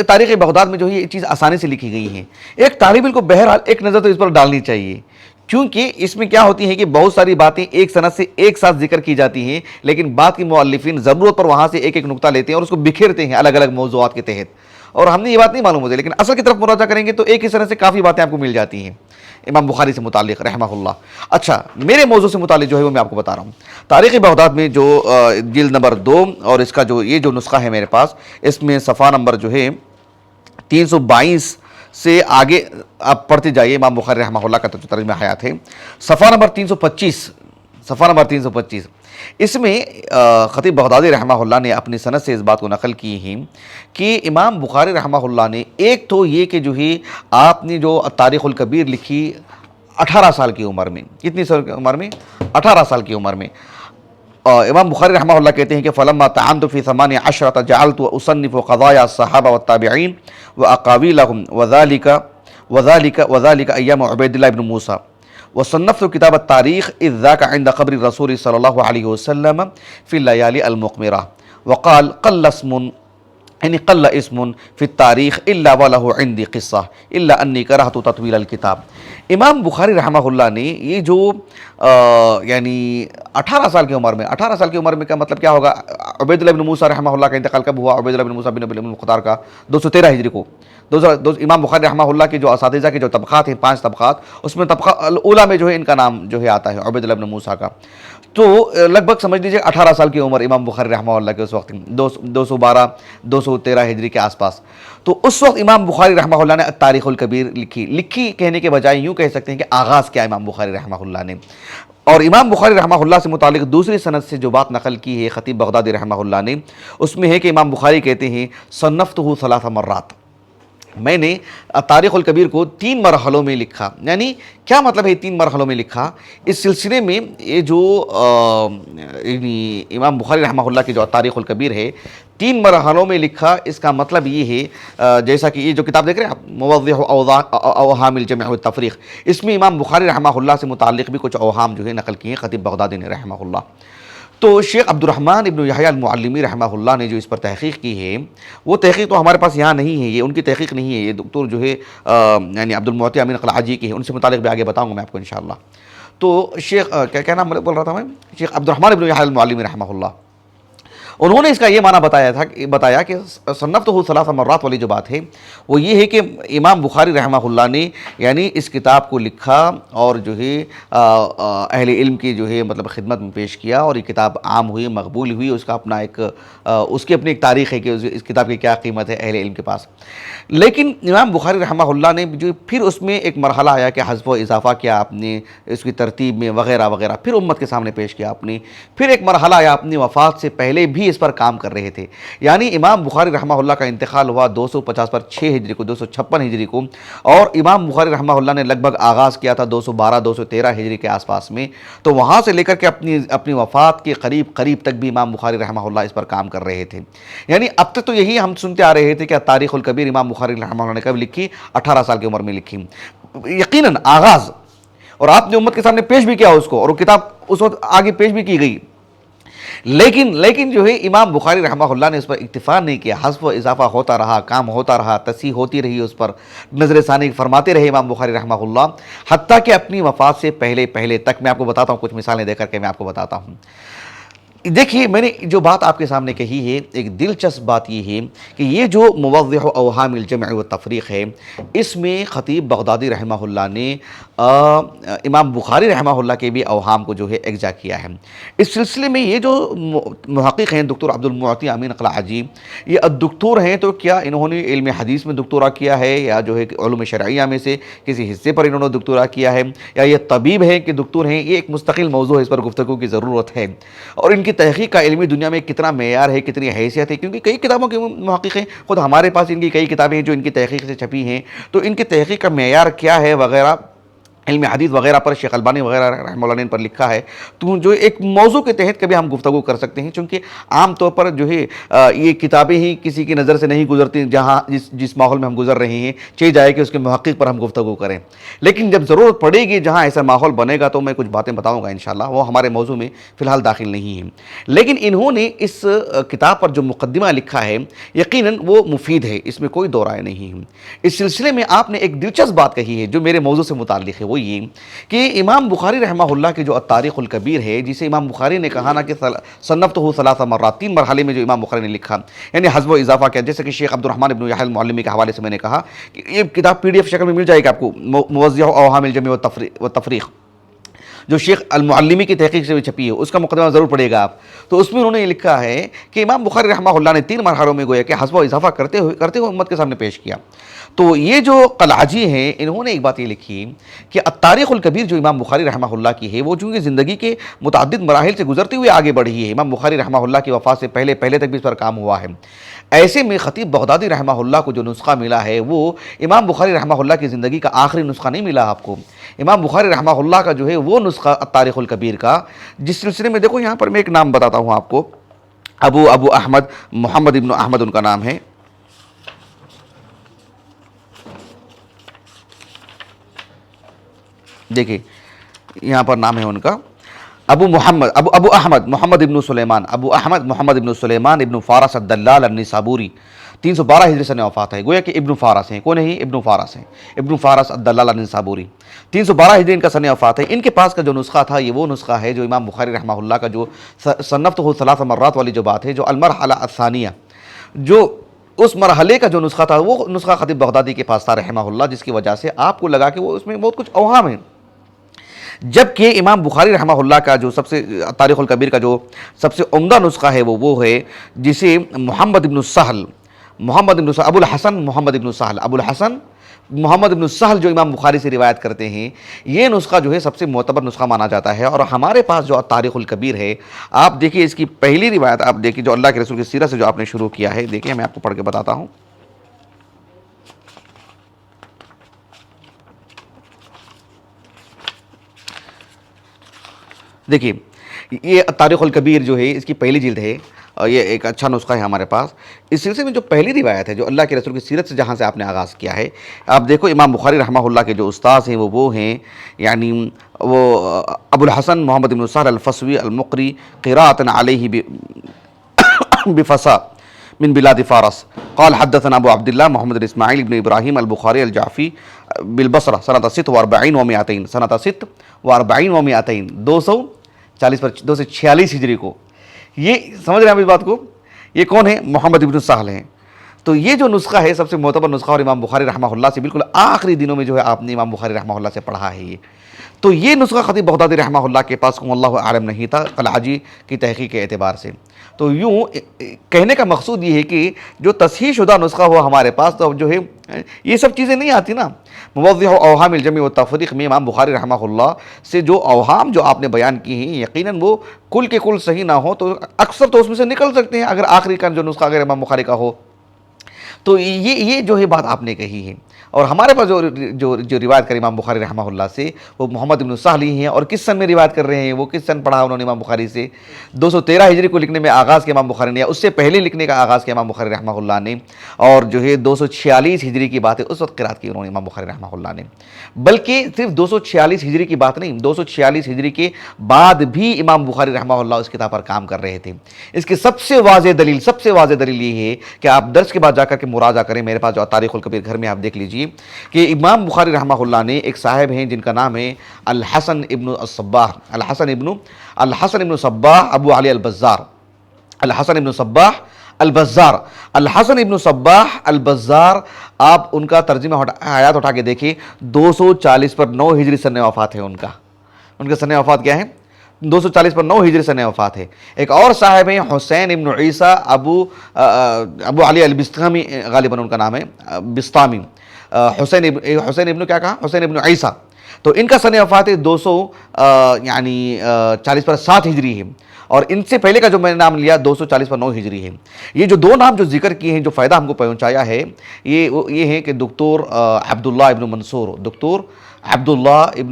تاریخ بغداد میں جو ہے یہ چیز آسانی سے لکھی گئی ہیں۔ ایک طالب علم کو بہرحال ایک نظر تو اس پر ڈالنی چاہیے، کیونکہ اس میں کیا ہوتی ہے کہ بہت ساری باتیں ایک سند سے ایک ساتھ ذکر کی جاتی ہیں، لیکن بعد کے مؤلفین ضرورت پر وہاں سے ایک ایک نقطہ لیتے ہیں اور اس کو بکھیرتے ہیں الگ الگ موضوعات کے تحت، اور ہم نے یہ بات نہیں معلوم ہوتی، لیکن اصل کی طرف مراجعہ کریں گے تو ایک ہی سند سے کافی باتیں آپ کو مل جاتی ہیں امام بخاری سے متعلق رحمہ اللہ۔ اچھا، میرے موضوع سے متعلق جو ہے وہ میں آپ کو بتا رہا ہوں۔ تاریخ بغداد میں جو جلد نمبر 2 اور اس کا جو یہ جو نسخہ ہے میرے پاس، اس میں صفحہ نمبر جو ہے 322 سے آگے آپ پڑھتے جائیے، امام بخاری رحمہ اللہ کا ترجمہ حیات ہے، صفحہ نمبر 325، اس میں خطیب بغدادی رحمہ اللہ نے اپنی سند سے اس بات کو نقل کی ہے کہ امام بخاری رحمہ اللہ نے، ایک تو یہ کہ جو ہے آپ نے جو تاریخ الکبیر لکھی 18 سال کی عمر میں، کتنی سال کی عمر میں؟ 18 سال کی عمر میں۔ امام بخاری رحمہ اللہ کہتے ہیں کہ فلما طعنت فی 18 جعلت اصنف قضایا الصحابہ والتابعین واقاویلهم وذلك ایام عبید اللہ ابن موسیٰ وصنفت کتاب التاریخ اذ ذاک عند قبر الرسول صلی اللہ علیہ وسلم فی اللیالی المقمرہ وقال قل اسم فی التاریخ الا وله عندی قصہ الا انی کرہت تطویل الکتاب۔ امام بخاری رحمہ اللہ نے یہ جو یعنی 18 سال کی عمر میں، 18 سال کی عمر میں کا مطلب کیا ہوگا؟ عبید اللہ بن موسیٰ رحمہ اللہ کا انتقال کب ہوا؟ عبید اللہ بن موسیٰ بن مختار کا 213 ہجری کو۔ امام بخاری رحمہ اللہ کے جو اساتذہ کے جو طبقات ہیں، 5 طبقات، اس میں طبقہ الاولیٰ میں جو ہے ان کا نام جو ہے آتا ہے عبید اللہ بن موسیٰ کا۔ تو لگ بھگ سمجھ لیجیے 18 سال کی عمر امام بخاری رحمہ اللہ کے اس وقت 212 213 ہجری کے آس پاس۔ تو اس وقت امام بخاری رحمہ اللہ نے تاریخ الکبیر لکھی کہنے کے بجائے یوں کہہ سکتے ہیں کہ آغاز کیا امام بخاری رحمہ اللہ نے۔ اور امام بخاری رحمہ اللہ سے متعلق دوسری سند سے جو بات نقل کی ہے خطیب بغدادی رحمہ اللہ نے، اس میں ہے کہ امام بخاری کہتے ہیں صنفتہ 3 مرات، میں نے تاریخ الکبیر کو 3 مرحلوں میں لکھا۔ یعنی کیا مطلب ہے 3 مرحلوں میں لکھا؟ اس سلسلے میں یہ جو امام بخاری رحمہ اللہ کی جو تاریخ الکبیر ہے 3 مرحلوں میں لکھا، اس کا مطلب یہ ہے جیسا کہ یہ جو کتاب دیکھ رہے ہیں آپ، موضح اوہام الجمع والتفریق، اس میں امام بخاری رحمہ اللہ سے متعلق بھی کچھ اوہام جو ہے نقل کیے ہیں خطیب بغدادی نے رحمہ اللہ۔ تو شیخ عبد الرحمن ابن یحییٰ المعلمی رحمہ اللہ نے جو اس پر تحقیق کی ہے، وہ تحقیق تو ہمارے پاس یہاں نہیں ہے، یہ ان کی تحقیق نہیں ہے، یہ دکتور جو ہے یعنی عبد المعطی امین قلعجی کی ہے، ان سے متعلق بھی آگے بتاؤں گا میں آپ کو انشاءاللہ۔ تو شیخ کیا نام بول رہا تھا میں؟ شیخ عبد الرحمن ابن یحییٰ المعلمی رحمہ اللہ، انہوں نے اس کا یہ معنی بتایا کہ صنفتہ 3 مرات والی جو بات ہے وہ یہ ہے کہ امام بخاری رحمہ اللہ نے یعنی اس کتاب کو لکھا اور جو ہے اہل علم کی جو ہے مطلب خدمت میں پیش کیا، اور یہ کتاب عام ہوئی، مقبول ہوئی، اس کا اپنا ایک اس کی اپنی ایک تاریخ ہے کہ اس کتاب کی کیا قیمت ہے اہل علم کے پاس۔ لیکن امام بخاری رحمہ اللہ نے جو پھر اس میں ایک مرحلہ آیا کہ حذف و اضافہ کیا آپ نے اس کی ترتیب میں وغیرہ وغیرہ، پھر امت کے سامنے پیش کیا آپ نے، پھر ایک مرحلہ آیا اپنی وفات سے پہلے بھی اس پر کام کر رہے تھے۔ یعنی امام بخاری رحمہ اللہ کا انتقال ہوا 250 پر 6 ہجری کو، 256 ہجری کو، اور امام بخاری رحمہ اللہ نے لگ بھگ آغاز کیا تھا 212 213 ہجری کے آس پاس میں، تو وہاں سے لے کر کے اپنی وفات کے قریب تک بھی امام بخاری رحمہ اللہ اس پر کام کر رہے تھے۔ یعنی اب تک تو یہی ہم سنتے آ رہے تھے کہ تاریخ الکبیر امام بخاری رحمہ اللہ نے کب لکھی؟ 18 سال کی عمر میں لکھی، یقیناً آغاز، اور آپ نے امت کے سامنے پیش بھی کیا اس کو، اور وہ کتاب اس وقت آگے پیش بھی کی گئی۔ لیکن جو ہے امام بخاری رحمہ اللہ نے اس پر اکتفا نہیں کیا، حذف و اضافہ ہوتا رہا، کام ہوتا رہا، تصحیح ہوتی رہی، اس پر نظر ثانی فرماتے رہے امام بخاری رحمہ اللہ، حتیٰ کہ اپنی وفات سے پہلے تک. میں آپ کو بتاتا ہوں، کچھ مثالیں دے کر کے میں آپ کو بتاتا ہوں. دیکھیے میں نے جو بات آپ کے سامنے کہی ہے، ایک دلچسپ بات یہ ہے کہ یہ جو موضح اوہام الجمع والتفریق ہے، اس میں خطیب بغدادی رحمہ اللہ نے امام بخاری رحمہ اللہ کے بھی اوہام کو جو ہے اجزا کیا ہے. اس سلسلے میں یہ جو محقق ہیں دکتور عبد المعطی امین قلعجی، یہ الدکتور ہیں، تو کیا انہوں نے علم حدیث میں دکتورہ کیا ہے، یا جو ہے علوم شرعیہ میں سے کسی حصے پر انہوں نے دکتورہ کیا ہے، یا یہ طبیب ہیں کہ دکتور ہیں؟ یہ ایک مستقل موضوع ہے، اس پر گفتگو کی ضرورت ہے. اور ان کی تحقیق کا علمی دنیا میں کتنا معیار ہے، کتنی حیثیت ہے، کیونکہ کئی کتابوں کے محقق ہیں، خود ہمارے پاس ان کی کئی کتابیں ہیں جو ان کی تحقیق سے چھپی ہیں. تو ان کی تحقیق کا معیار کیا ہے وغیرہ، علم حدیث وغیرہ پر شیخ البانی وغیرہ رحمہ اللہ نے ان پر لکھا ہے. تو جو ایک موضوع کے تحت کبھی ہم گفتگو کر سکتے ہیں، چونکہ عام طور پر جو ہے یہ کتابیں ہی کسی کی نظر سے نہیں گزرتی جہاں جس ماحول میں ہم گزر رہے ہیں، چاہیے جائے کہ اس کے محقق پر ہم گفتگو کریں. لیکن جب ضرورت پڑے گی، جہاں ایسا ماحول بنے گا، تو میں کچھ باتیں بتاؤں گا انشاءاللہ، وہ ہمارے موضوع میں فی الحال داخل نہیں ہیں. لیکن انہوں نے اس کتاب پر جو مقدمہ لکھا ہے، یقیناً وہ مفید ہے، اس میں کوئی دو رائے نہیں ہے. اس سلسلے میں آپ نے ایک دلچسپ بات کہی ہے جو میرے موضوع سے متعلق ہے، وہ یہ کہ امام بخاری رحمہ اللہ کے جو التاریخ الکبیر ہے، جسے امام بخاری نے کہا نا کہ صنفتہ ثلاث مرات، 3 مرحلے میں جو امام بخاری نے لکھا، یعنی حذف و اضافہ کیا. جیسے کہ شیخ عبد الرحمن ابن یحییٰ المعلمی کے حوالے سے میں نے کہا کہ یہ کتاب PDF شکل میں مل جائے گی آپ کو، موضح اوہام الجمع والتفریق، جو شیخ المعلمی کی تحقیق سے بھی چھپی ہے، اس کا مقدمہ ضرور پڑھے گا آپ. تو اس میں انہوں نے یہ لکھا ہے کہ امام بخاری رحمہ اللہ نے 3 مرحلوں میں گویا کہ حذف و اضافہ کرتے ہوئے امت کے سامنے پیش کیا. تو یہ جو قلعجی ہیں، انہوں نے ایک بات یہ لکھی کہ التاریخ الکبیر جو امام بخاری رحمہ اللہ کی ہے، وہ چونکہ زندگی کے متعدد مراحل سے گزرتے ہوئے آگے بڑھی ہے، امام بخاری رحمہ اللہ کی وفات سے پہلے تک بھی اس پر کام ہوا ہے. ایسے میں خطیب بغدادی رحمہ اللہ کو جو نسخہ ملا ہے، وہ امام بخاری رحمہ اللہ کی زندگی کا آخری نسخہ نہیں ملا آپ کو. امام بخاری رحمہ اللہ کا جو ہے وہ نسخہ التاریخ الکبیر کا، جس سلسلے میں دیکھو یہاں پر میں ایک نام بتاتا ہوں آپ کو، ابو احمد محمد ابن احمد ان کا نام ہے. دیکھیں یہاں پر نام ہے ان کا ابو احمد محمد ابن سلیمان، ابو احمد محمد ابن سلیمان ابن فارس الدلال النسابوری، 312 ہجری سن وفات ہے. گویا کہ ابن فارس ہیں، کون ہے؟ ابن فارس ہیں، ابن فارس الدلال النسابوری، 312 ہجری ان کا سن وفات ہے. ان کے پاس کا جو نسخہ تھا، یہ وہ نسخہ ہے جو امام بخاری رحمہ اللہ کا جو صنفتہ ثلاث مرات والی جو بات ہے، جو المرحلہ الثانیہ، جو اس مرحلے کا جو نسخہ تھا، وہ نسخہ خطیب بغدادی کے پاس تھا رحمہ اللہ، جس کی وجہ سے آپ کو لگا کہ وہ اس میں بہت کچھ اوہام ہیں. جبکہ امام بخاری رحمہ اللہ کا جو سب سے تاریخ الکبیر کا جو سب سے عمدہ نسخہ ہے، وہ ہے جسے محمد ابن سہل ابو الحسن محمد ابن سہل جو امام بخاری سے روایت کرتے ہیں، یہ نسخہ جو ہے سب سے معتبر نسخہ مانا جاتا ہے. اور ہمارے پاس جو تاریخ الکبیر ہے، آپ دیکھیے اس کی پہلی روایت آپ دیکھیے جو اللہ کے رسول کی سیرت سے جو آپ نے شروع کیا ہے. دیکھیے میں آپ کو پڑھ کے بتاتا ہوں. دیکھیے یہ تاریخ الکبیر جو ہے، اس کی پہلی جلد ہے، اور یہ ایک اچھا نسخہ ہے ہمارے پاس. اس سلسلے میں جو پہلی روایت ہے جو اللہ کے رسول کی سیرت سے جہاں سے آپ نے آغاز کیا ہے، آپ دیکھو امام بخاری رحمہ اللہ کے جو استاذ ہیں وہ ہیں، یعنی وہ ابو الحسن محمد بن سہل الفسوی المقری قراءة علیہ بفسا من بلاد فارس قال حدثنا ابو عبد الله محمد بن اسماعیل بن ابراہیم البخاری الجعفی بالبصرہ سنة 46 و200 سنة 46 و200 246 ہجری کو. یہ سمجھ رہے ہیں آپ اس بات کو؟ یہ کون ہے؟ محمد ابن سہل ہیں. تو یہ جو نسخہ ہے سب سے معتبر نسخہ، اور امام بخاری رحمہ اللہ سے بالکل آخری دنوں میں جو ہے آپ نے امام بخاری رحمہ اللہ سے پڑھا ہے یہ. تو یہ نسخہ خطیب بغدادی رحمہ اللہ کے پاس اللہ عالم نہیں تھا قلعجی کی تحقیق کے اعتبار سے. تو یوں کہنے کا مقصود یہ ہے کہ جو تصحیح شدہ نسخہ ہو ہمارے پاس، تو جو ہے یہ سب چیزیں نہیں آتی نا. موضح اوہام الجمع والتفریق میں امام بخاری رحمہ اللہ سے جو اوہام جو آپ نے بیان کی ہیں، یقیناً وہ کل کے کل صحیح نہ ہو تو اکثر تو اس میں سے نکل سکتے ہیں، اگر آخری کا جو نسخہ اگر امام بخاری کا ہو. تو یہ جو ہے بات آپ نے کہی ہے. اور ہمارے پاس جو روایت کر امام بخاری رحمہ اللہ سے وہ محمد بن سہل ہی ہیں. اور کس سن میں روایت کر رہے ہیں, وہ کس سن پڑھا انہوں نے امام بخاری سے؟ 213 ہجری کو لکھنے میں آغاز کیا امام بخاری نے, یا اس سے پہلے لکھنے کا آغاز کیا امام بخاری رحمہ اللہ نے. اور جو ہے 246 ہجری کی بات ہے, اس وقت قرات کی انہوں نے امام بخاری رحمہ اللہ نے. بلکہ صرف 246 ہجری کی بات نہیں, 246 ہجری کے بعد بھی امام بخاری رحمہ اللہ اس کتاب پر کام کر رہے تھے. اس کی سب سے واضح دلیل یہ ہے کہ آپ درس کے بعد جا کر کے مراجعہ کریں. میرے پاس جو تاریخ الکبیر گھر میں آپ دیکھ لیجئے کہ امام بخاری رحمہ اللہ نے ایک صاحب ہیں جن کا نام ہے الحسن ابن الصباح, الحسن ابن صباح ابو علی البزار, الحسن ابن صباح البزار, الحسن ابن صباح البزار. آپ ان کا ترجمہ حیات اٹھا کے دیکھیں, 240 پر 9 ہجری سن وفات ہے ان کا سن وفات کیا ہے؟ 240 پر 9 ہجری سن وفات ہے. ایک اور صاحب ہیں حسین ابن عیسیٰ ابو علی البستامی, غالباً ان کا نام ہے بستامی. حسین ابن کیا کہا؟ حسین ابن عیسیٰ. تو ان کا سن وفات 40 پر 7 ہجری ہے. اور ان سے پہلے کا جو میں نے نام لیا 240 پر 9 ہجری ہے. یہ جو دو نام جو ذکر کیے ہیں, جو فائدہ ہم کو پہنچایا ہے, یہ ہے کہ دکتور عبداللہ ابن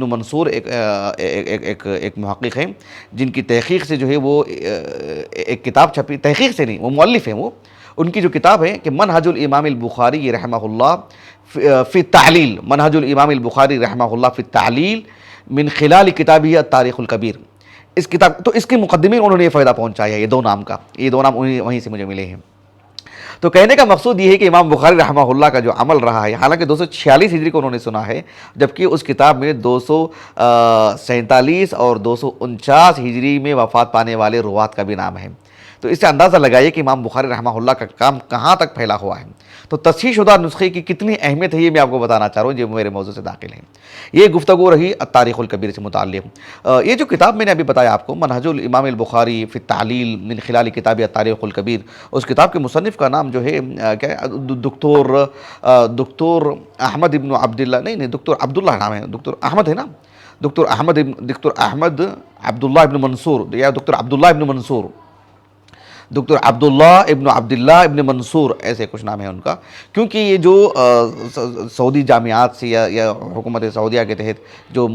منصور ایک محقق ہیں جن کی تحقیق سے جو ہے وہ ایک کتاب چھپی, تحقیق سے نہیں, وہ مؤلف ہیں. وہ ان کی جو کتاب ہے کہ منہج الامام البخاری رحمہ اللہ فی التعلیل, منہج الامام البخاری رحمہ اللہ فی التعلیل من خلال کتابہ التاریخ الکبیر. اس کتاب, تو اس کے مقدمے انہوں نے یہ فائدہ پہنچایا ہے, یہ دو نام وہیں سے مجھے ملے ہیں. تو کہنے کا مقصود یہ ہے کہ امام بخاری رحمہ اللہ کا جو عمل رہا ہے, حالانکہ 246 ہجری کو انہوں نے سنا ہے, جبکہ اس کتاب میں 247 اور 249 ہجری میں وفات پانے والے روات کا بھی نام ہے. تو اس سے اندازہ لگائیے کہ امام بخاری رحمہ اللہ کا کام کہاں تک پھیلا ہوا ہے. تو تصحیح شدہ نسخے کی کتنی اہمیت ہے, یہ میں آپ کو بتانا چاہ رہا ہوں جو میرے موضوع سے داخل ہے. یہ گفتگو رہی التاریخ الکبیر سے متعلق. یہ جو کتاب میں نے ابھی بتایا آپ کو, منہج الامام البخاری فی التعلیل من خلال کتاب التاریخ الکبیر, اس کتاب کے مصنف کا نام جو ہے کیا ہے؟ دکتور احمد ابن عبداللہ, نہیں دکتور عبداللہ نام ہے, دکتور احمد ہے نا, دکتور احمد عبداللہ ابن منصور, یا دکتور عبداللہ ابن منصور, دکتر عبداللہ ابن عبداللہ ابن منصور, ایسے کچھ نام ہے ان کا. کیونکہ یہ جو سعودی جامعات سے یا حکومت سعودیہ کے تحت جو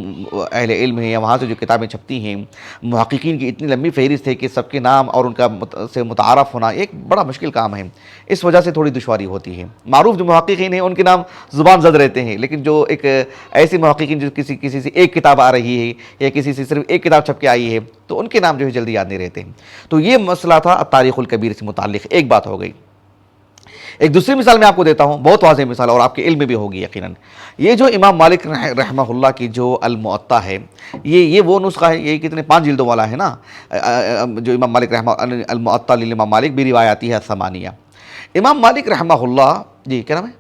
اہل علم ہیں, یا وہاں سے جو کتابیں چھپتی ہیں, محققین کی اتنی لمبی فہرست ہے کہ سب کے نام اور ان کا سے متعارف ہونا ایک بڑا مشکل کام ہے. اس وجہ سے تھوڑی دشواری ہوتی ہے. معروف جو محققین ہیں ان کے نام زبان زد رہتے ہیں, لیکن جو ایک ایسے محققین جو کسی سے ایک کتاب آ رہی ہے, یا کسی سے صرف ایک کتاب چھپ کے آئی ہے, تو ان کے نام جو ہے جلدی یاد نہیں رہتے ہیں. تو یہ مسئلہ تھا تاریخ الکبیر سے متعلق. ایک بات ہو گئی. ایک دوسری مثال میں آپ کو دیتا ہوں, بہت واضح مثال, اور آپ کے علم میں بھی ہوگی یقیناً. یہ جو امام مالک رحمہ اللہ کی جو الموطا ہے, یہ وہ نسخہ ہے, یہ کتنے 5 جلدوں والا ہے نا, جو امام مالک رحمہ الموطا للامام مالک بھی روایاتی ہے ثمانیہ. امام مالک رحمہ اللہ, جی کیا نام ہے؟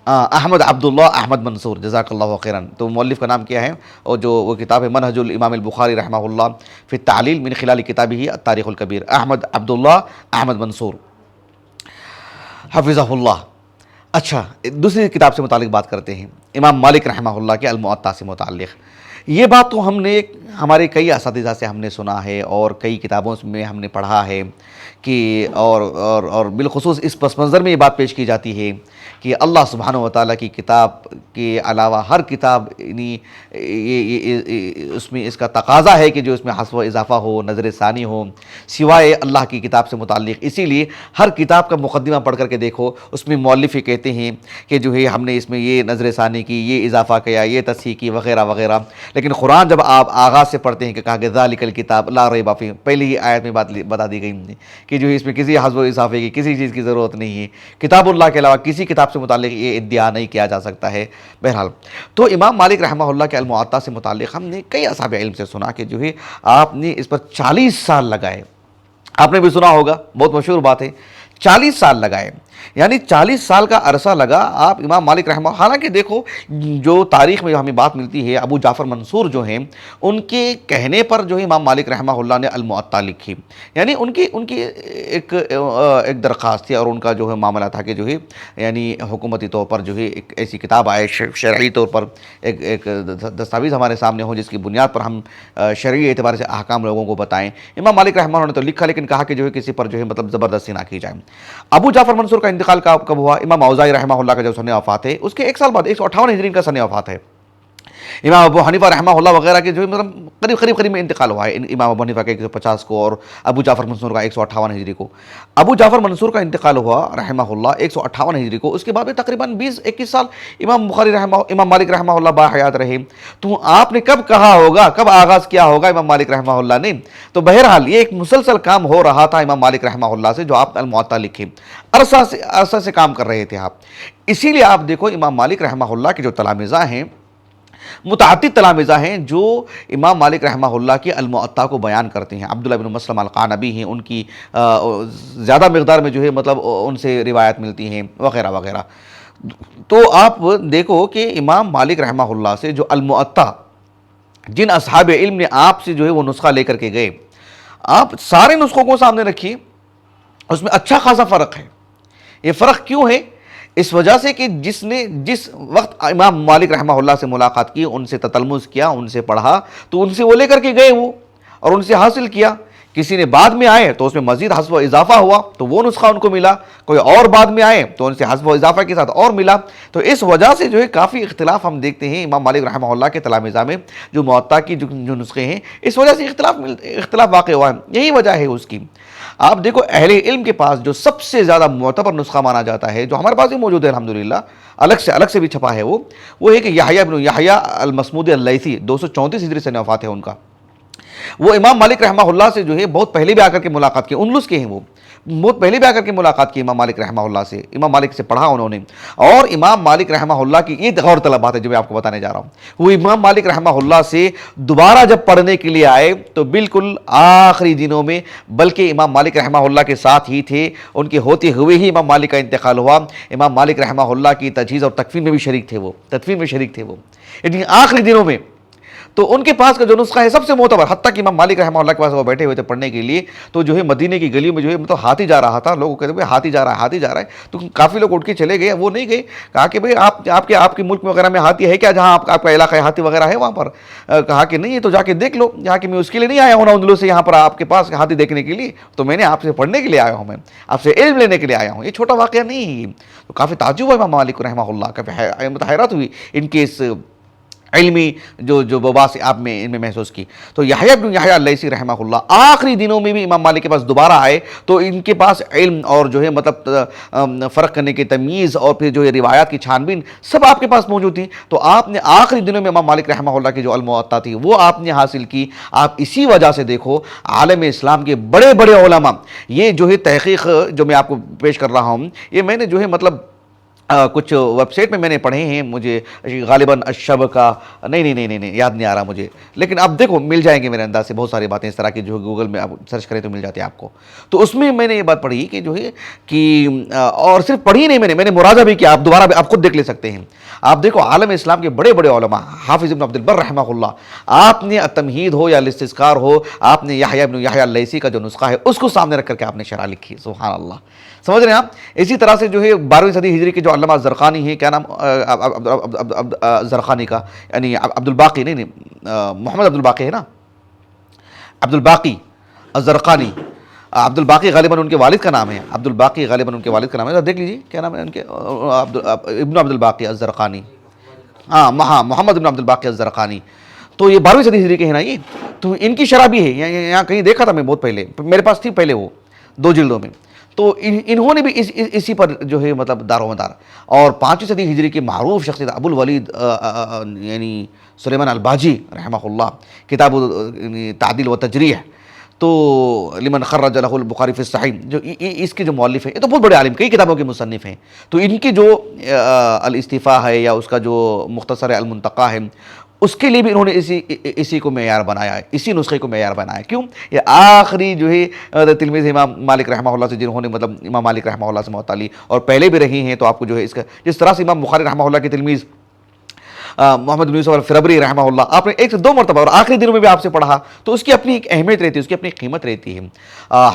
احمد عبداللہ احمد منصور, جزاک اللہ خیراً. تو مؤلف کا نام کیا ہے؟ اور جو وہ کتاب ہے منہج الامام البخاری رحمہ اللہ فی التعلیل من خلال کتابہ التاریخ الکبیر, احمد عبداللہ احمد منصور حفظہ اللہ. اچھا, دوسری کتاب سے متعلق بات کرتے ہیں, امام مالک رحمہ اللہ کے الموطا سے متعلق. یہ بات تو ہم نے ہمارے کئی اساتذہ سے ہم نے سنا ہے, اور کئی کتابوں میں ہم نے پڑھا ہے کہ اور بالخصوص اس پس منظر میں یہ بات پیش کی جاتی ہے کہ اللہ سبحانہ و تعالیٰ کی کتاب کے علاوہ ہر کتاب, یعنی اس میں اس کا تقاضا ہے کہ جو اس میں حذف و اضافہ ہو, نظر ثانی ہو, سوائے اللہ کی کتاب سے متعلق. اسی لیے ہر کتاب کا مقدمہ پڑھ کر کے دیکھو, اس میں مؤلف یہ کہتے ہیں کہ جو ہے ہم نے اس میں یہ نظر ثانی کی, یہ اضافہ کیا, یہ تصحیح کی, وغیرہ وغیرہ. لیکن قرآن جب آپ آغاز سے پڑھتے ہیں کہ کہا کہ ذالک الکتاب لا ریب فیہ, پہلی ہی آیت میں بات بتا دی گئی کہ جو اس میں کسی حذف و اضافے کی کسی چیز کی ضرورت نہیں ہے. کتاب اللہ کے علاوہ کسی کتاب سے متعلق یہ ادعا نہیں کیا جا سکتا ہے. بہرحال, تو امام مالک رحمہ اللہ کے الموطا سے متعلق ہم نے کئی اصحاب علم سے سنا کہ جو ہے آپ نے اس پر 40 سال لگائے. آپ نے بھی سنا ہوگا, بہت مشہور بات ہے, 40 سال لگائے. یعنی 40 سال کا عرصہ لگا آپ امام مالک رحمہ، حالانکہ دیکھو جو تاریخ میں جو ہمیں بات ملتی ہے، ابو جعفر منصور جو ہیں ان کے کہنے پر جو ہے امام مالک رحمہ اللہ نے الموطا لکھی، یعنی ان کی ایک درخواست تھی اور ان کا جو ہے معاملہ تھا کہ جو ہے یعنی حکومتی طور پر جو ہے ایک ایسی کتاب آئے شرعی طور پر ایک دستاویز ہمارے سامنے ہو جس کی بنیاد پر ہم شرعی اعتبار سے احکام لوگوں کو بتائیں۔ امام مالک رحمہ اللہ نے تو لکھا، لیکن کہا کہ جو ہے کسی پر جو ہے مطلب زبردستی نہ کی جائے۔ ابو جعفر منصور کا انتقال کب ہوا؟ امام اوزاعی رحمہ اللہ کا جو سن وفات ہے اس کے ایک سال بعد 158 ہجری کا سن وفات ہے۔ امام ابو حنیفہ رحمہ اللہ وغیرہ کے جو ہے مطلب قریب میں انتقال ہوا ہے، امام ابو حنیفہ کا 150 کو اور ابو جعفر منصور کا 158 ہجری کو۔ ابو جعفر منصور کا انتقال ہوا رحمہ اللہ 158 ہجری کو، اس کے بعد تقریباً 20-21 سال امام مالک رحمہ اللہ باحیات رہے۔ تو آپ نے کب کہا ہوگا، کب آغاز کیا ہوگا امام مالک رحمہ اللہ نے؟ تو بہرحال یہ ایک مسلسل کام ہو رہا تھا امام مالک رحمہ اللہ سے، جو آپ الموطا لکھے عرصہ سے کام کر رہے تھے آپ۔ اسی لیے آپ دیکھو امام مالک رحمہ اللہ کے جو تلامذہ ہیں، متعدد تلامذہ ہیں جو امام مالک رحمہ اللہ کی الموطا کو بیان کرتے ہیں۔ عبداللہ بن مسلم القعنبی ہیں، ان کی زیادہ مقدار میں جو ہے مطلب ان سے روایت ملتی ہیں وغیرہ وغیرہ۔ تو آپ دیکھو کہ امام مالک رحمہ اللہ سے جو الموطا، جن اصحاب علم نے آپ سے جو ہے وہ نسخہ لے کر کے گئے، آپ سارے نسخوں کو سامنے رکھیے، اس میں اچھا خاصا فرق ہے۔ یہ فرق کیوں ہے؟ اس وجہ سے کہ جس وقت امام مالک رحمہ اللہ سے ملاقات کی، ان سے تتلمذ کیا، ان سے پڑھا، تو ان سے وہ لے کر کے گئے وہ اور ان سے حاصل کیا۔ کسی نے بعد میں آئے تو اس میں مزید حذف و اضافہ ہوا تو وہ نسخہ ان کو ملا، کوئی اور بعد میں آئے تو ان سے حذف و اضافہ کے ساتھ اور ملا۔ تو اس وجہ سے جو ہے کافی اختلاف ہم دیکھتے ہیں امام مالک رحمہ اللہ کے تلامذہ میں، جو موطا کی جو نسخے ہیں، اس وجہ سے اختلاف واقع ہوا ہے، یہی وجہ ہے اس کی۔ آپ دیکھو اہل علم کے پاس جو سب سے زیادہ معتبر نسخہ مانا جاتا ہے، جو ہمارے پاس بھی موجود ہے الحمدللہ، الگ سے بھی چھپا ہے، وہ ہے کہ یحییٰ بن یحییٰ المصمودی اللیثی، 234 ہجری سے وفات ہے ان کا۔ وہ امام مالک رحمہ اللہ سے جو ہے بہت پہلے بھی آ کر کے ملاقات کی، اندلس کے ہیں وہ، بہت پہلے بھی آ کر کے ملاقات کی امام مالک رحمہ اللہ سے، امام مالک سے پڑھا انہوں نے۔ اور امام مالک رحمہ اللہ کی یہ غور طلب بات ہے جو میں آپ کو بتانے جا رہا ہوں، وہ امام مالک رحمہ اللہ سے دوبارہ جب پڑھنے کے لیے آئے تو بالکل آخری دنوں میں، بلکہ امام مالک رحمہ اللہ کے ساتھ ہی تھے، ان کے ہوتے ہوئے ہی امام مالک کا انتقال ہوا۔ امام مالک رحمہ اللہ کی تجہیز اور تکفین میں بھی شریک تھے وہ، تدفین میں شریک تھے وہ، یعنی آخری دنوں میں۔ تو ان کے پاس کا جو نسخہ ہے سب سے معتبر، حتیٰ کہ امام مالک رحمہ اللہ کے پاس وہ بیٹھے ہوئے تھے پڑھنے کے لیے، تو جو ہے مدینہ کی گلیوں میں جو ہے مطلب ہاتھی جا رہا تھا، لوگ کہتے ہیں ہاتھی جا رہا ہے، تو کافی لوگ اٹھ کے چلے گئے، وہ نہیں گئے، کہا کہ بھئی آپ کے ملک میں وغیرہ میں ہاتھی ہے کیا، جہاں آپ کا علاقہ ہے ہاتھی وغیرہ ہے وہاں پر؟ کہا کہ نہیں ہے، تو جا کے دیکھ لو، جہاں کہ میں اس کے لیے نہیں آیا ہوں نا اندلس سے یہاں پر آپ کے پاس ہاتھی دیکھنے کے لیے، تو میں نے آپ سے پڑھنے کے لیے آیا ہوں، میں آپ سے علم لینے کے لیے آیا ہوں، یہ چھوٹا واقعہ نہیں ہے۔ تو کافی تعجب ہوا امام مالک رحمہ اللہ، کافی حیرت ہوئی ان کے اس علمی جو وبا سے آپ ان میں محسوس کی۔ تو یحییٰ بن یحییٰ اللیثی رحمہ اللہ آخری دنوں میں بھی امام مالک کے پاس دوبارہ آئے، تو ان کے پاس علم اور جو ہے مطلب فرق کرنے کی تمیز اور پھر جو ہے روایات کی چھان بین سب آپ کے پاس موجود تھی۔ تو آپ نے آخری دنوں میں امام مالک رحمہ اللہ کی جو الموطا تھی وہ آپ نے حاصل کی۔ آپ اسی وجہ سے دیکھو عالم اسلام کے بڑے بڑے علماء، یہ جو ہے تحقیق جو میں آپ کو پیش کر رہا ہوں، یہ میں نے جو ہے مطلب کچھ ویب سائٹ میں نے پڑھے ہیں، مجھے غالباً الشبکہ، نہیں یاد نہیں آ رہا مجھے، لیکن اب دیکھو مل جائیں گے میرے انداز سے بہت ساری باتیں اس طرح کی جو گوگل میں آپ سرچ کریں تو مل جاتے ہیں آپ کو۔ تو اس میں نے یہ بات پڑھی کہ جو ہے کہ اور صرف پڑھی نہیں، میں نے مراجعہ بھی کیا، آپ دوبارہ بھی آپ خود دیکھ لے سکتے ہیں۔ آپ دیکھو عالم اسلام کے بڑے بڑے علماء، حافظ ابن عبد البر رحمہ اللہ، آپ نے التمہید ہو یا الاستذکار ہو، آپ نے یحییٰ بن یحییٰ اللیثی کا جو نسخہ ہے اس کو سامنے رکھ کر کے آپ نے شرح لکھی، سبحان اللہ، سمجھ رہے ہیں آپ۔ اسی طرح سے جو ہے 12ویں صدی ہجری کے جو علامہ زرقانی ہیں، کیا نام زرقانی کا، یعنی عبد الباقی، نہیں محمد عبد الباقی ہے نا، عبد الباقی الزرقانی، عبد الباقی غالباً ان کے والد کا نام ہے، عبد الباقی غالباً ان کے والد کا نام ہے، دیکھ لیجیے کیا نام ہے ان کے، ابن عبد الباقی الزرقانی، ہاں محمد ابن عبد الباقی الزرقانی۔ تو یہ 12ویں صدی ہجری کے ہیں نا یہ، تو ان کی شرح بھی ہے، یہاں کہیں دیکھا تھا میں بہت پہلے، میرے پاس تھی پہلے وہ 2 جلدوں میں۔ تو انہوں نے بھی اسی پر جو ہے مطلب دار و مدار۔ اور 5ویں صدی ہجری کے معروف شخصیت ابو الولید یعنی سلیمان الباجی رحمہ اللہ، کتاب تعدیل و تجریح، تو لمن خرج له البخاری فی الصحیح، جو اس کے جو مؤلف ہیں، یہ تو بہت بڑے عالم، کئی کتابوں کے مصنف ہیں۔ تو ان کی جو الاستیفاء ہے یا اس کا جو مختصر المنتقی ہے، اس کے لیے بھی انہوں نے اسی کو معیار بنایا ہے، اسی نسخے کو معیار بنایا ہے۔ کیوں؟ یہ آخری جو ہے تلمیذ امام مالک رحمہ اللہ سے، جنہوں نے مطلب امام مالک رحمہ اللہ سے معطلی اور پہلے بھی رہی ہیں، تو آپ کو جو ہے اس کا جس طرح سے امام بخاری رحمہ اللہ کے تلمیذ محمد بن یوسف الفربری رحمہ اللہ، آپ نے 1 سے 2 مرتبہ اور آخری دنوں میں بھی آپ سے پڑھا، تو اس کی اپنی ایک اہمیت رہتی ہے، اس کی اپنی قیمت رہتی ہے۔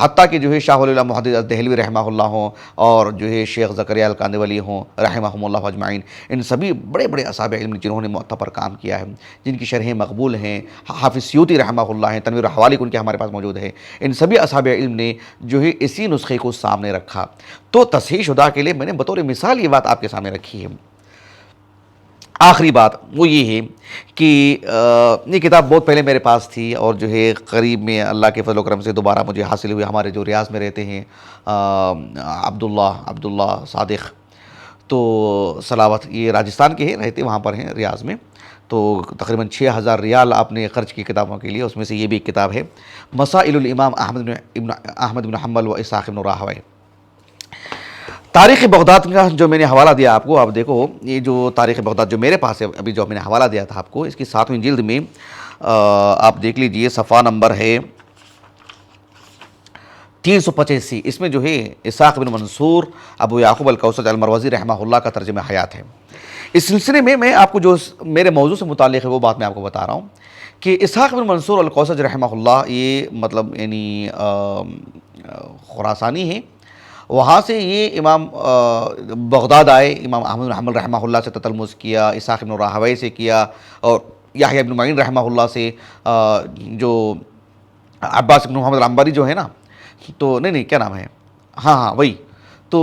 حتیٰ کہ جو ہے شاہ ولی اللہ محدث دہلوی رحمہ اللہ ہوں، اور جو ہے شیخ زکریا الکاندولی ہوں رحمہم اللہ اجمعین، ان سبھی بڑے بڑے اصحاب علم جنہوں نے معطا پر کام کیا ہے، جن کی شرحیں مقبول ہیں، حافظ سیوطی رحمہ اللہ ہیں، تنویر الحوالی ان کے ہمارے پاس موجود ہے، ان سبھی اصحاب علم نے جو ہے اسی نسخے کو سامنے رکھا۔ تو تصحیح شدہ کے لیے میں نے بطور مثال یہ بات آپ کے سامنے رکھی ہے۔ آخری بات وہ یہ ہے کہ یہ کتاب بہت پہلے میرے پاس تھی، اور جو ہے قریب میں اللہ کے فضل و کرم سے دوبارہ مجھے حاصل ہوئی۔ ہمارے جو ریاض میں رہتے ہیں عبداللہ صادق، تو سلاوت، یہ راجستھان کے ہیں، رہتے وہاں پر ہیں ریاض میں، تو تقریباً 6000 ریال آپ نے خرچ کی کتابوں کے لیے، اس میں سے یہ بھی ایک کتاب ہے، مسائل الامام احمد بن حنبل و اسحاق بن راہویہ۔ تاریخ بغداد کا جو میں نے حوالہ دیا آپ کو، آپ دیکھو یہ جو تاریخ بغداد جو میرے پاس ہے ابھی، جو میں نے حوالہ دیا تھا آپ کو، اس کی 7ویں جلد میں آپ دیکھ لیجئے، صفحہ نمبر ہے 385۔ اس میں جو ہے اسحاق بن منصور ابو یعقوب الکوثج المروزی رحمہ اللہ کا ترجمہ حیات ہے۔ اس سلسلے میں آپ کو جو میرے موضوع سے متعلق ہے وہ بات میں آپ کو بتا رہا ہوں کہ اسحاق بن منصور الکوثج رحمہ اللہ، یہ مطلب یعنی خراسانی ہیں، وہاں سے یہ امام بغداد آئے، امام احمد بن حنبل رحمہ اللہ سے تتلمذ کیا، اسحاق بن راہویہ سے کیا، اور یحییٰ بن معین رحمہ اللہ سے، جو عباس بن محمد العنبری جو ہے نا، تو نہیں کیا نام ہے، ہاں وہی، تو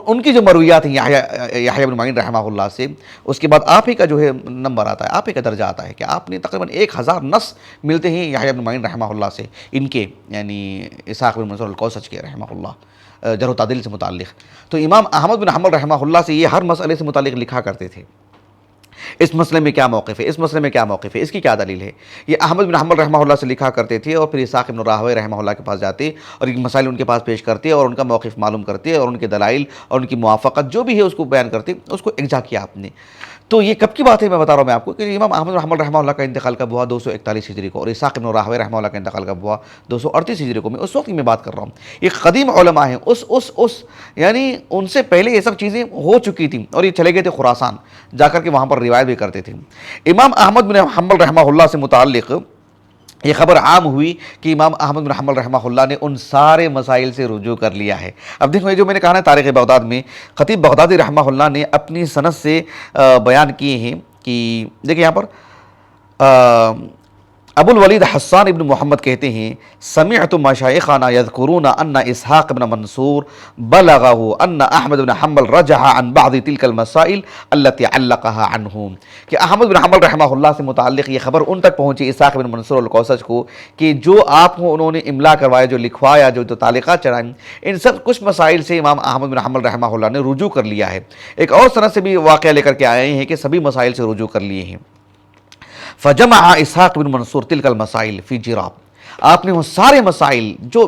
ان کی جو مرویات ہیں یحییٰ بن معین رحمہ اللہ سے، اس کے بعد آپ ہی کا جو ہے نمبر آتا ہے، آپ ہی کا درجہ آتا ہے کہ آپ نے تقریباً 1000 نص ملتے ہیں یحییٰ بن معین رحمہ اللہ سے، ان کے یعنی اسحاق بن منصور الکوثج کے رحمہ اللہ، جرح و تعدیل سے متعلق۔ تو امام احمد بن حنبل رحمہ اللہ سے یہ ہر مسئلے سے متعلق لکھا کرتے تھے، اس مسئلے میں کیا موقف ہے، اس مسئلے میں کیا موقف ہے، اس کی کیا دلیل ہے، یہ احمد بن حنبل رحمہ اللہ سے لکھا کرتے تھے، اور پھر اسحاق بن راہویہ رحمہ اللہ کے پاس جاتے اور یہ مسائل ان کے پاس پیش کرتے اور ان کا موقف معلوم کرتے اور ان کے دلائل اور ان کی موافقت جو بھی ہے اس کو بیان کرتے، اس کو اجزا کیا آپ نے۔ تو یہ کب کی بات ہے میں بتا رہا ہوں میں آپ کو، کہ امام احمد بن حنبل رحمہ اللہ کا انتقال کب ہوا؟ 241 ہجری کو، اور اسحاق بن راہویہ رحمہ اللہ کا انتقال کب ہوا؟ 238 ہجری کو۔ میں اس وقت کی میں بات کر رہا ہوں، یہ قدیم علماء ہیں، یعنی ان سے پہلے یہ سب چیزیں ہو چکی تھیں، اور یہ چلے گئے تھے خراسان جا کر کے وہاں پر روایت بھی کرتے تھے۔ امام احمد بن حنبل رحمہ اللہ سے متعلق یہ خبر عام ہوئی کہ امام احمد بن حنبل رحمہ اللہ نے ان سارے مسائل سے رجوع کر لیا ہے۔ اب دیکھو یہ جو میں نے کہا نا تاریخ بغداد میں، خطیب بغدادی رحمہ اللہ نے اپنی سند سے بیان کیے ہیں کہ دیکھیں یہاں پر ابو الولید حسان ابن محمد کہتے ہیں، سمعت مشائخنا یذکرون ان اسحاق بن منصور بلغہ ان احمد بن حنبل رجع عن بعض تلك المسائل التي علقها عنہ، کہ احمد بن حنبل رحمہ اللہ سے متعلق یہ خبر ان تک پہنچی اسحاق بن منصور الکوثج کو کہ جو آپ کو انہوں نے املا کروایا، جو لکھوایا، جو تعلیقات چڑھائیں، ان سب کچھ مسائل سے امام احمد بن حنبل رحمہ اللہ نے رجوع کر لیا ہے۔ ایک اور سند سے بھی واقعہ لے کر کے آئے ہیں کہ سبھی مسائل سے رجوع کر لیے ہیں۔ فجمع اسحاق بن منصور تلك المسائل فی جراب، آپ نے وہ سارے مسائل جو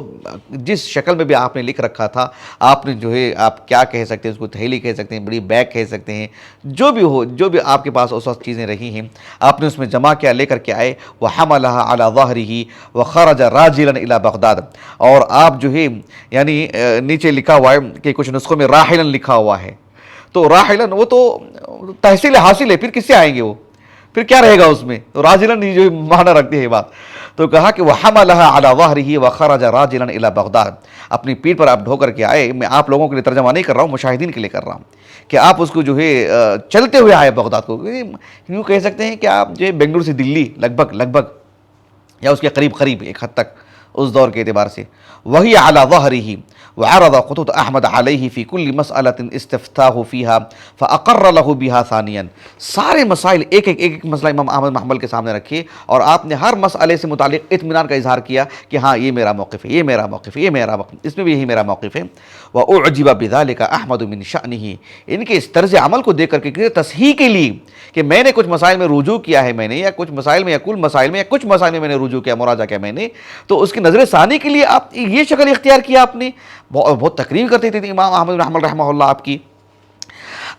جس شکل میں بھی آپ نے لکھ رکھا تھا، آپ نے جو ہے آپ کیا کہہ سکتے ہیں، اس کو تھیلی کہہ سکتے ہیں، بڑی بیگ کہہ سکتے ہیں، جو بھی ہو، جو بھی آپ کے پاس اس وقت چیزیں رہی ہیں، آپ نے اس میں جمع کیا، لے کر کے آئے، وحملها على ظهره وخرج راجلا الى بغداد، اور آپ جو ہے یعنی نیچے لکھا ہوا ہے کہ کچھ نسخوں میں راحلا لکھا ہوا ہے، تو راحلا وہ تو تحصیل حاصل ہے، پھر کس سے آئیں گے وہ، پھر کیا رہے گا اس میں، تو راجلن جو معنی رکھتے ہیں بات، تو کہا کہ وحملها على ظهره وخرج راجلا الى بغداد، اپنی پیٹھ پر آپ ڈھو کر کے آئے، میں آپ لوگوں کے لیے ترجمہ نہیں کر رہا ہوں، مشاہدین کے لیے کر رہا ہوں کہ آپ اس کو جو ہے چلتے ہوئے آئے بغداد کو، یوں کہہ سکتے ہیں کہ آپ جو ہے بنگلور سے دلی لگ بھگ یا اس کے قریب ایک حد تک اس دور کے اعتبار سے، وہی علی ظہرہ وعرض خطوط احمد علیہ فی کل مسئلۃ استفتاہ فیہا فاقر لہ بہا ثانیا، سارے مسائل ایک مسئلہ امام احمد بن حنبل کے سامنے رکھے اور آپ نے ہر مسئلے سے متعلق اطمینان کا اظہار کیا کہ ہاں یہ میرا موقف ہے، یہ میرا موقف ہے، یہ میرا موقف، اس میں بھی یہی میرا موقف ہے۔ وَأُعْجِبَ بِذَلِكَ احمد من شأنہ، ان کے اس طرز عمل کو دیکھ کر کے تصحیح کے لیے کہ میں نے کچھ مسائل میں رجوع کیا ہے، میں نے یا کچھ مسائل میں یا کل مسائل میں یا کچھ مسائل میں نے رجوع کیا، مراجعہ کیا میں نے، تو اس کی نظر ثانی کے لیے آپ یہ شکل اختیار کیا، آپ نے بہت تقریر کرتے تھے امام احمد بن حنبل رحمہ اللہ آپ کی۔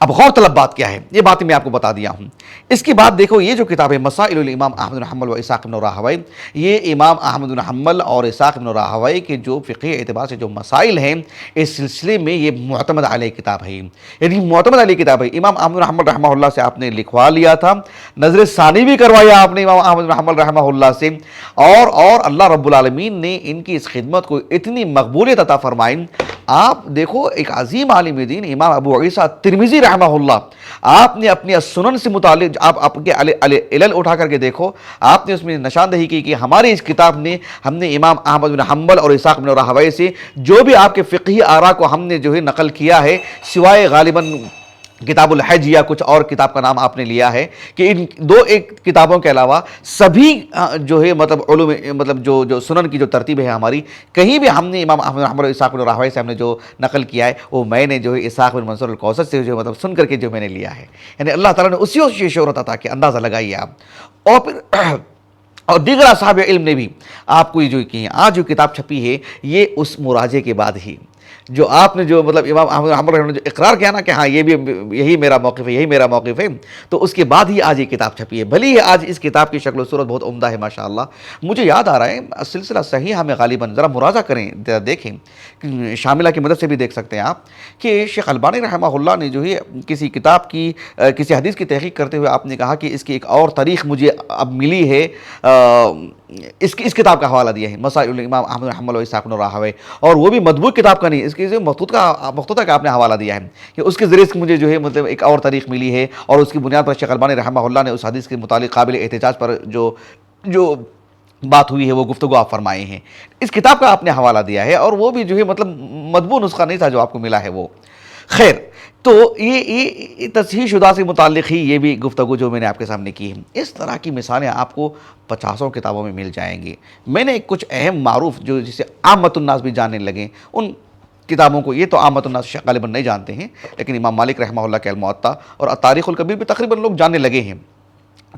اب غور طلب بات کیا ہے، یہ باتیں میں آپ کو بتا دیا ہوں۔ اس کے بعد دیکھو یہ جو کتاب ہے مسائل الامام احمد بن حنبل و اسحاق بن راہوی، یہ امام احمد بن حنبل اور اسحاق بن راہوی کے جو فقہی اعتبار سے جو مسائل ہیں اس سلسلے میں یہ معتمد علیہ کتاب ہے، یعنی معتمد علیہ کتاب ہے۔ امام احمد بن حنبل رحمہ اللہ سے آپ نے لکھوا لیا تھا، نظر ثانی بھی کروایا آپ نے امام احمد بن حنبل رحمہ اللہ سے، اور اللہ رب العالمین نے ان کی اس خدمت کو اتنی مقبولیت عطا فرمائی۔ آپ دیکھو ایک عظیم عالم دین امام ابو عیسیٰ ترمذی رحمہ اللہ، آپ نے اپنی سنن سے متعلق آپ کے علل اٹھا کر کے دیکھو، آپ نے اس میں نشاندہی کی کہ ہماری اس کتاب نے ہم نے امام احمد بن حنبل اور اسحاق بن راہوی سے جو بھی آپ کے فقہی آراء کو ہم نے جو ہے نقل کیا ہے، سوائے غالباً کتاب الحج یا کچھ اور کتاب کا نام آپ نے لیا ہے، کہ ان دو ایک کتابوں کے علاوہ سبھی جو ہے مطلب علوم مطلب جو سنن کی جو ترتیب ہے ہماری، کہیں بھی ہم نے امام احمد بن حنبل اور اسحاق بن راہوی سے ہم نے جو نقل کیا ہے وہ میں نے جو ہے اسحاق بن منصور الکوثر سے جو مطلب سن کر کے جو میں نے لیا ہے، یعنی اللہ تعالیٰ نے اسی شہرت عطا کہ اندازہ لگائیے آپ۔ اور پھر اور دیگر اصحاب علم نے بھی آپ کو یہ جو کی آج جو کتاب چھپی ہے یہ اس مراجعے کے بعد ہی جو آپ نے جو مطلب امام احمد رحمہ اللہ نے جو اقرار کیا نا کہ ہاں یہ بھی یہی میرا موقف ہے، یہی میرا موقف ہے، تو اس کے بعد ہی آج یہ کتاب چھپی ہے۔ بھلی ہے آج اس کتاب کی شکل و صورت بہت عمدہ ہے ماشاءاللہ۔ مجھے یاد آ رہا ہے سلسلہ صحیح ہمیں غالباً ذرا مراجعہ کریں، ذرا دیکھیں، شاملہ کی مدد سے بھی دیکھ سکتے ہیں آپ کہ شیخ البانی رحمہ اللہ نے جو ہے کسی کتاب کی کسی حدیث کی تحقیق کرتے ہوئے آپ نے کہا کہ اس کی ایک اور تاریخ مجھے اب ملی ہے، اس کتاب کا حوالہ دیا ہے مسائل الامام احمد بن حنبل و اسحاق بن راہوی، اور وہ بھی مطبوع کتاب کا نہیں، اس کی مخطوطہ کا آپ نے حوالہ دیا ہے کہ اس کے ذریعے سے مجھے جو ہے مطلب ایک اور تاریخ ملی ہے، اور اس کی بنیاد پر شیخ البانی رحمہ اللہ نے اس حدیث کے متعلق قابل احتجاج پر جو بات ہوئی ہے وہ گفتگو آپ فرمائے ہیں، اس کتاب کا آپ نے حوالہ دیا ہے، اور وہ بھی جو ہے مطلب مطبوع نسخہ نہیں تھا جو آپ کو ملا ہے وہ۔ خیر، تو یہ تصحیح شدہ سے متعلق ہی یہ بھی گفتگو جو میں نے آپ کے سامنے کی ہے۔ اس طرح کی مثالیں آپ کو 50 کتابوں میں مل جائیں گی۔ میں نے کچھ اہم معروف جو جسے عامت الناس بھی جاننے لگیں ان کتابوں کو، یہ تو عامت الناس غالباً نہیں جانتے ہیں، لیکن امام مالک رحمہ اللہ کے الموطا اور تاریخ الکبیر بھی تقریباً لوگ جاننے لگے ہیں۔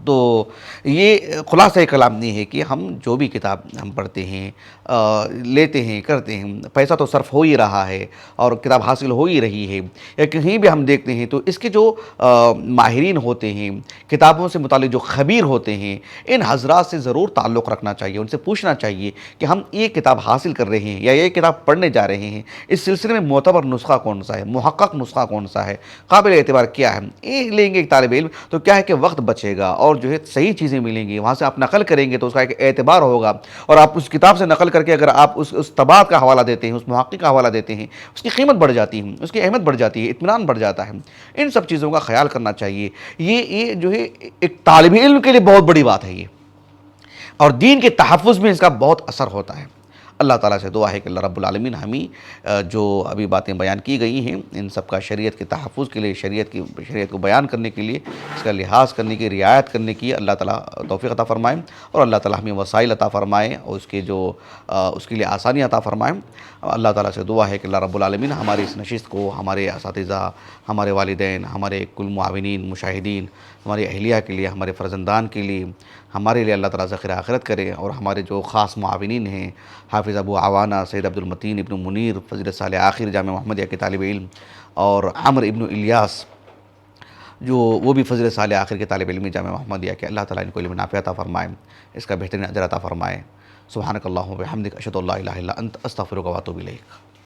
تو یہ خلاصہ کلام نہیں ہے کہ ہم جو بھی کتاب ہم پڑھتے ہیں، لیتے ہیں، کرتے ہیں، پیسہ تو صرف ہو ہی رہا ہے اور کتاب حاصل ہو ہی رہی ہے، یا کہیں بھی ہم دیکھتے ہیں تو اس کے جو ماہرین ہوتے ہیں، کتابوں سے متعلق جو خبیر ہوتے ہیں، ان حضرات سے ضرور تعلق رکھنا چاہیے، ان سے پوچھنا چاہیے کہ ہم یہ کتاب حاصل کر رہے ہیں یا یہ کتاب پڑھنے جا رہے ہیں، اس سلسلے میں معتبر نسخہ کون سا ہے، محقق نسخہ کون سا ہے، قابل اعتبار کیا ہے۔ یہ لیں گے ایک طالب علم تو کیا ہے کہ وقت بچے گا، اور جو ہے صحیح چیزیں ملیں گی، وہاں سے آپ نقل کریں گے تو اس کا ایک اعتبار ہوگا، اور آپ اس کتاب سے نقل کر کے اگر آپ اس طبعات کا حوالہ دیتے ہیں، اس محقق کا حوالہ دیتے ہیں، اس کی قیمت بڑھ جاتی ہے، اس کی اہمیت بڑھ جاتی ہے، اطمینان بڑھ جاتا ہے۔ ان سب چیزوں کا خیال کرنا چاہیے۔ یہ جو ہے ایک طالب علم کے لیے بہت بڑی بات ہے یہ، اور دین کے تحفظ میں اس کا بہت اثر ہوتا ہے۔ اللہ تعالیٰ سے دعا ہے کہ اللہ رب العالمین ہمیں جو ابھی باتیں بیان کی گئی ہیں ان سب کا شریعت کے تحفظ کے لیے، شریعت کو بیان کرنے کے لیے، اس کا لحاظ کرنے کی، رعایت کرنے کی اللہ تعالیٰ توفیق عطا فرمائیں، اور اللہ تعالیٰ ہمیں وسائل عطا فرمائیں اور اس کے لیے آسانی عطا فرمائیں۔ اللہ تعالیٰ سے دعا ہے کہ اللہ رب العالمین ہماری اس نشست کو، ہمارے اساتذہ، ہمارے والدین، ہمارے کل معاونین، مشاہدین، ہماری اہلیہ کے لیے، ہمارے فرزندان کے لیے، ہمارے لیے اللہ تعالیٰ ذخیرہ آخرت کرے، اور ہمارے جو خاص معاونین ہیں، حافظ ابو عوانہ، سید عبد المتین ابن منیر، فضل صالح آخر جامعہ محمدیہ کے طالب علم، اور عمر ابن الیاس جو وہ بھی فضل صالح آخر کے طالب علم جامعہ محمدیہ کے، اللہ تعالیٰ ان کو علم نافع عطا فرمائے، اس کا بہترین اجر عطا فرمائے۔ سبحانک اللہم و بحمدک، اشہد ان لا الہ الا انت، استغفرک و اتوب الیک۔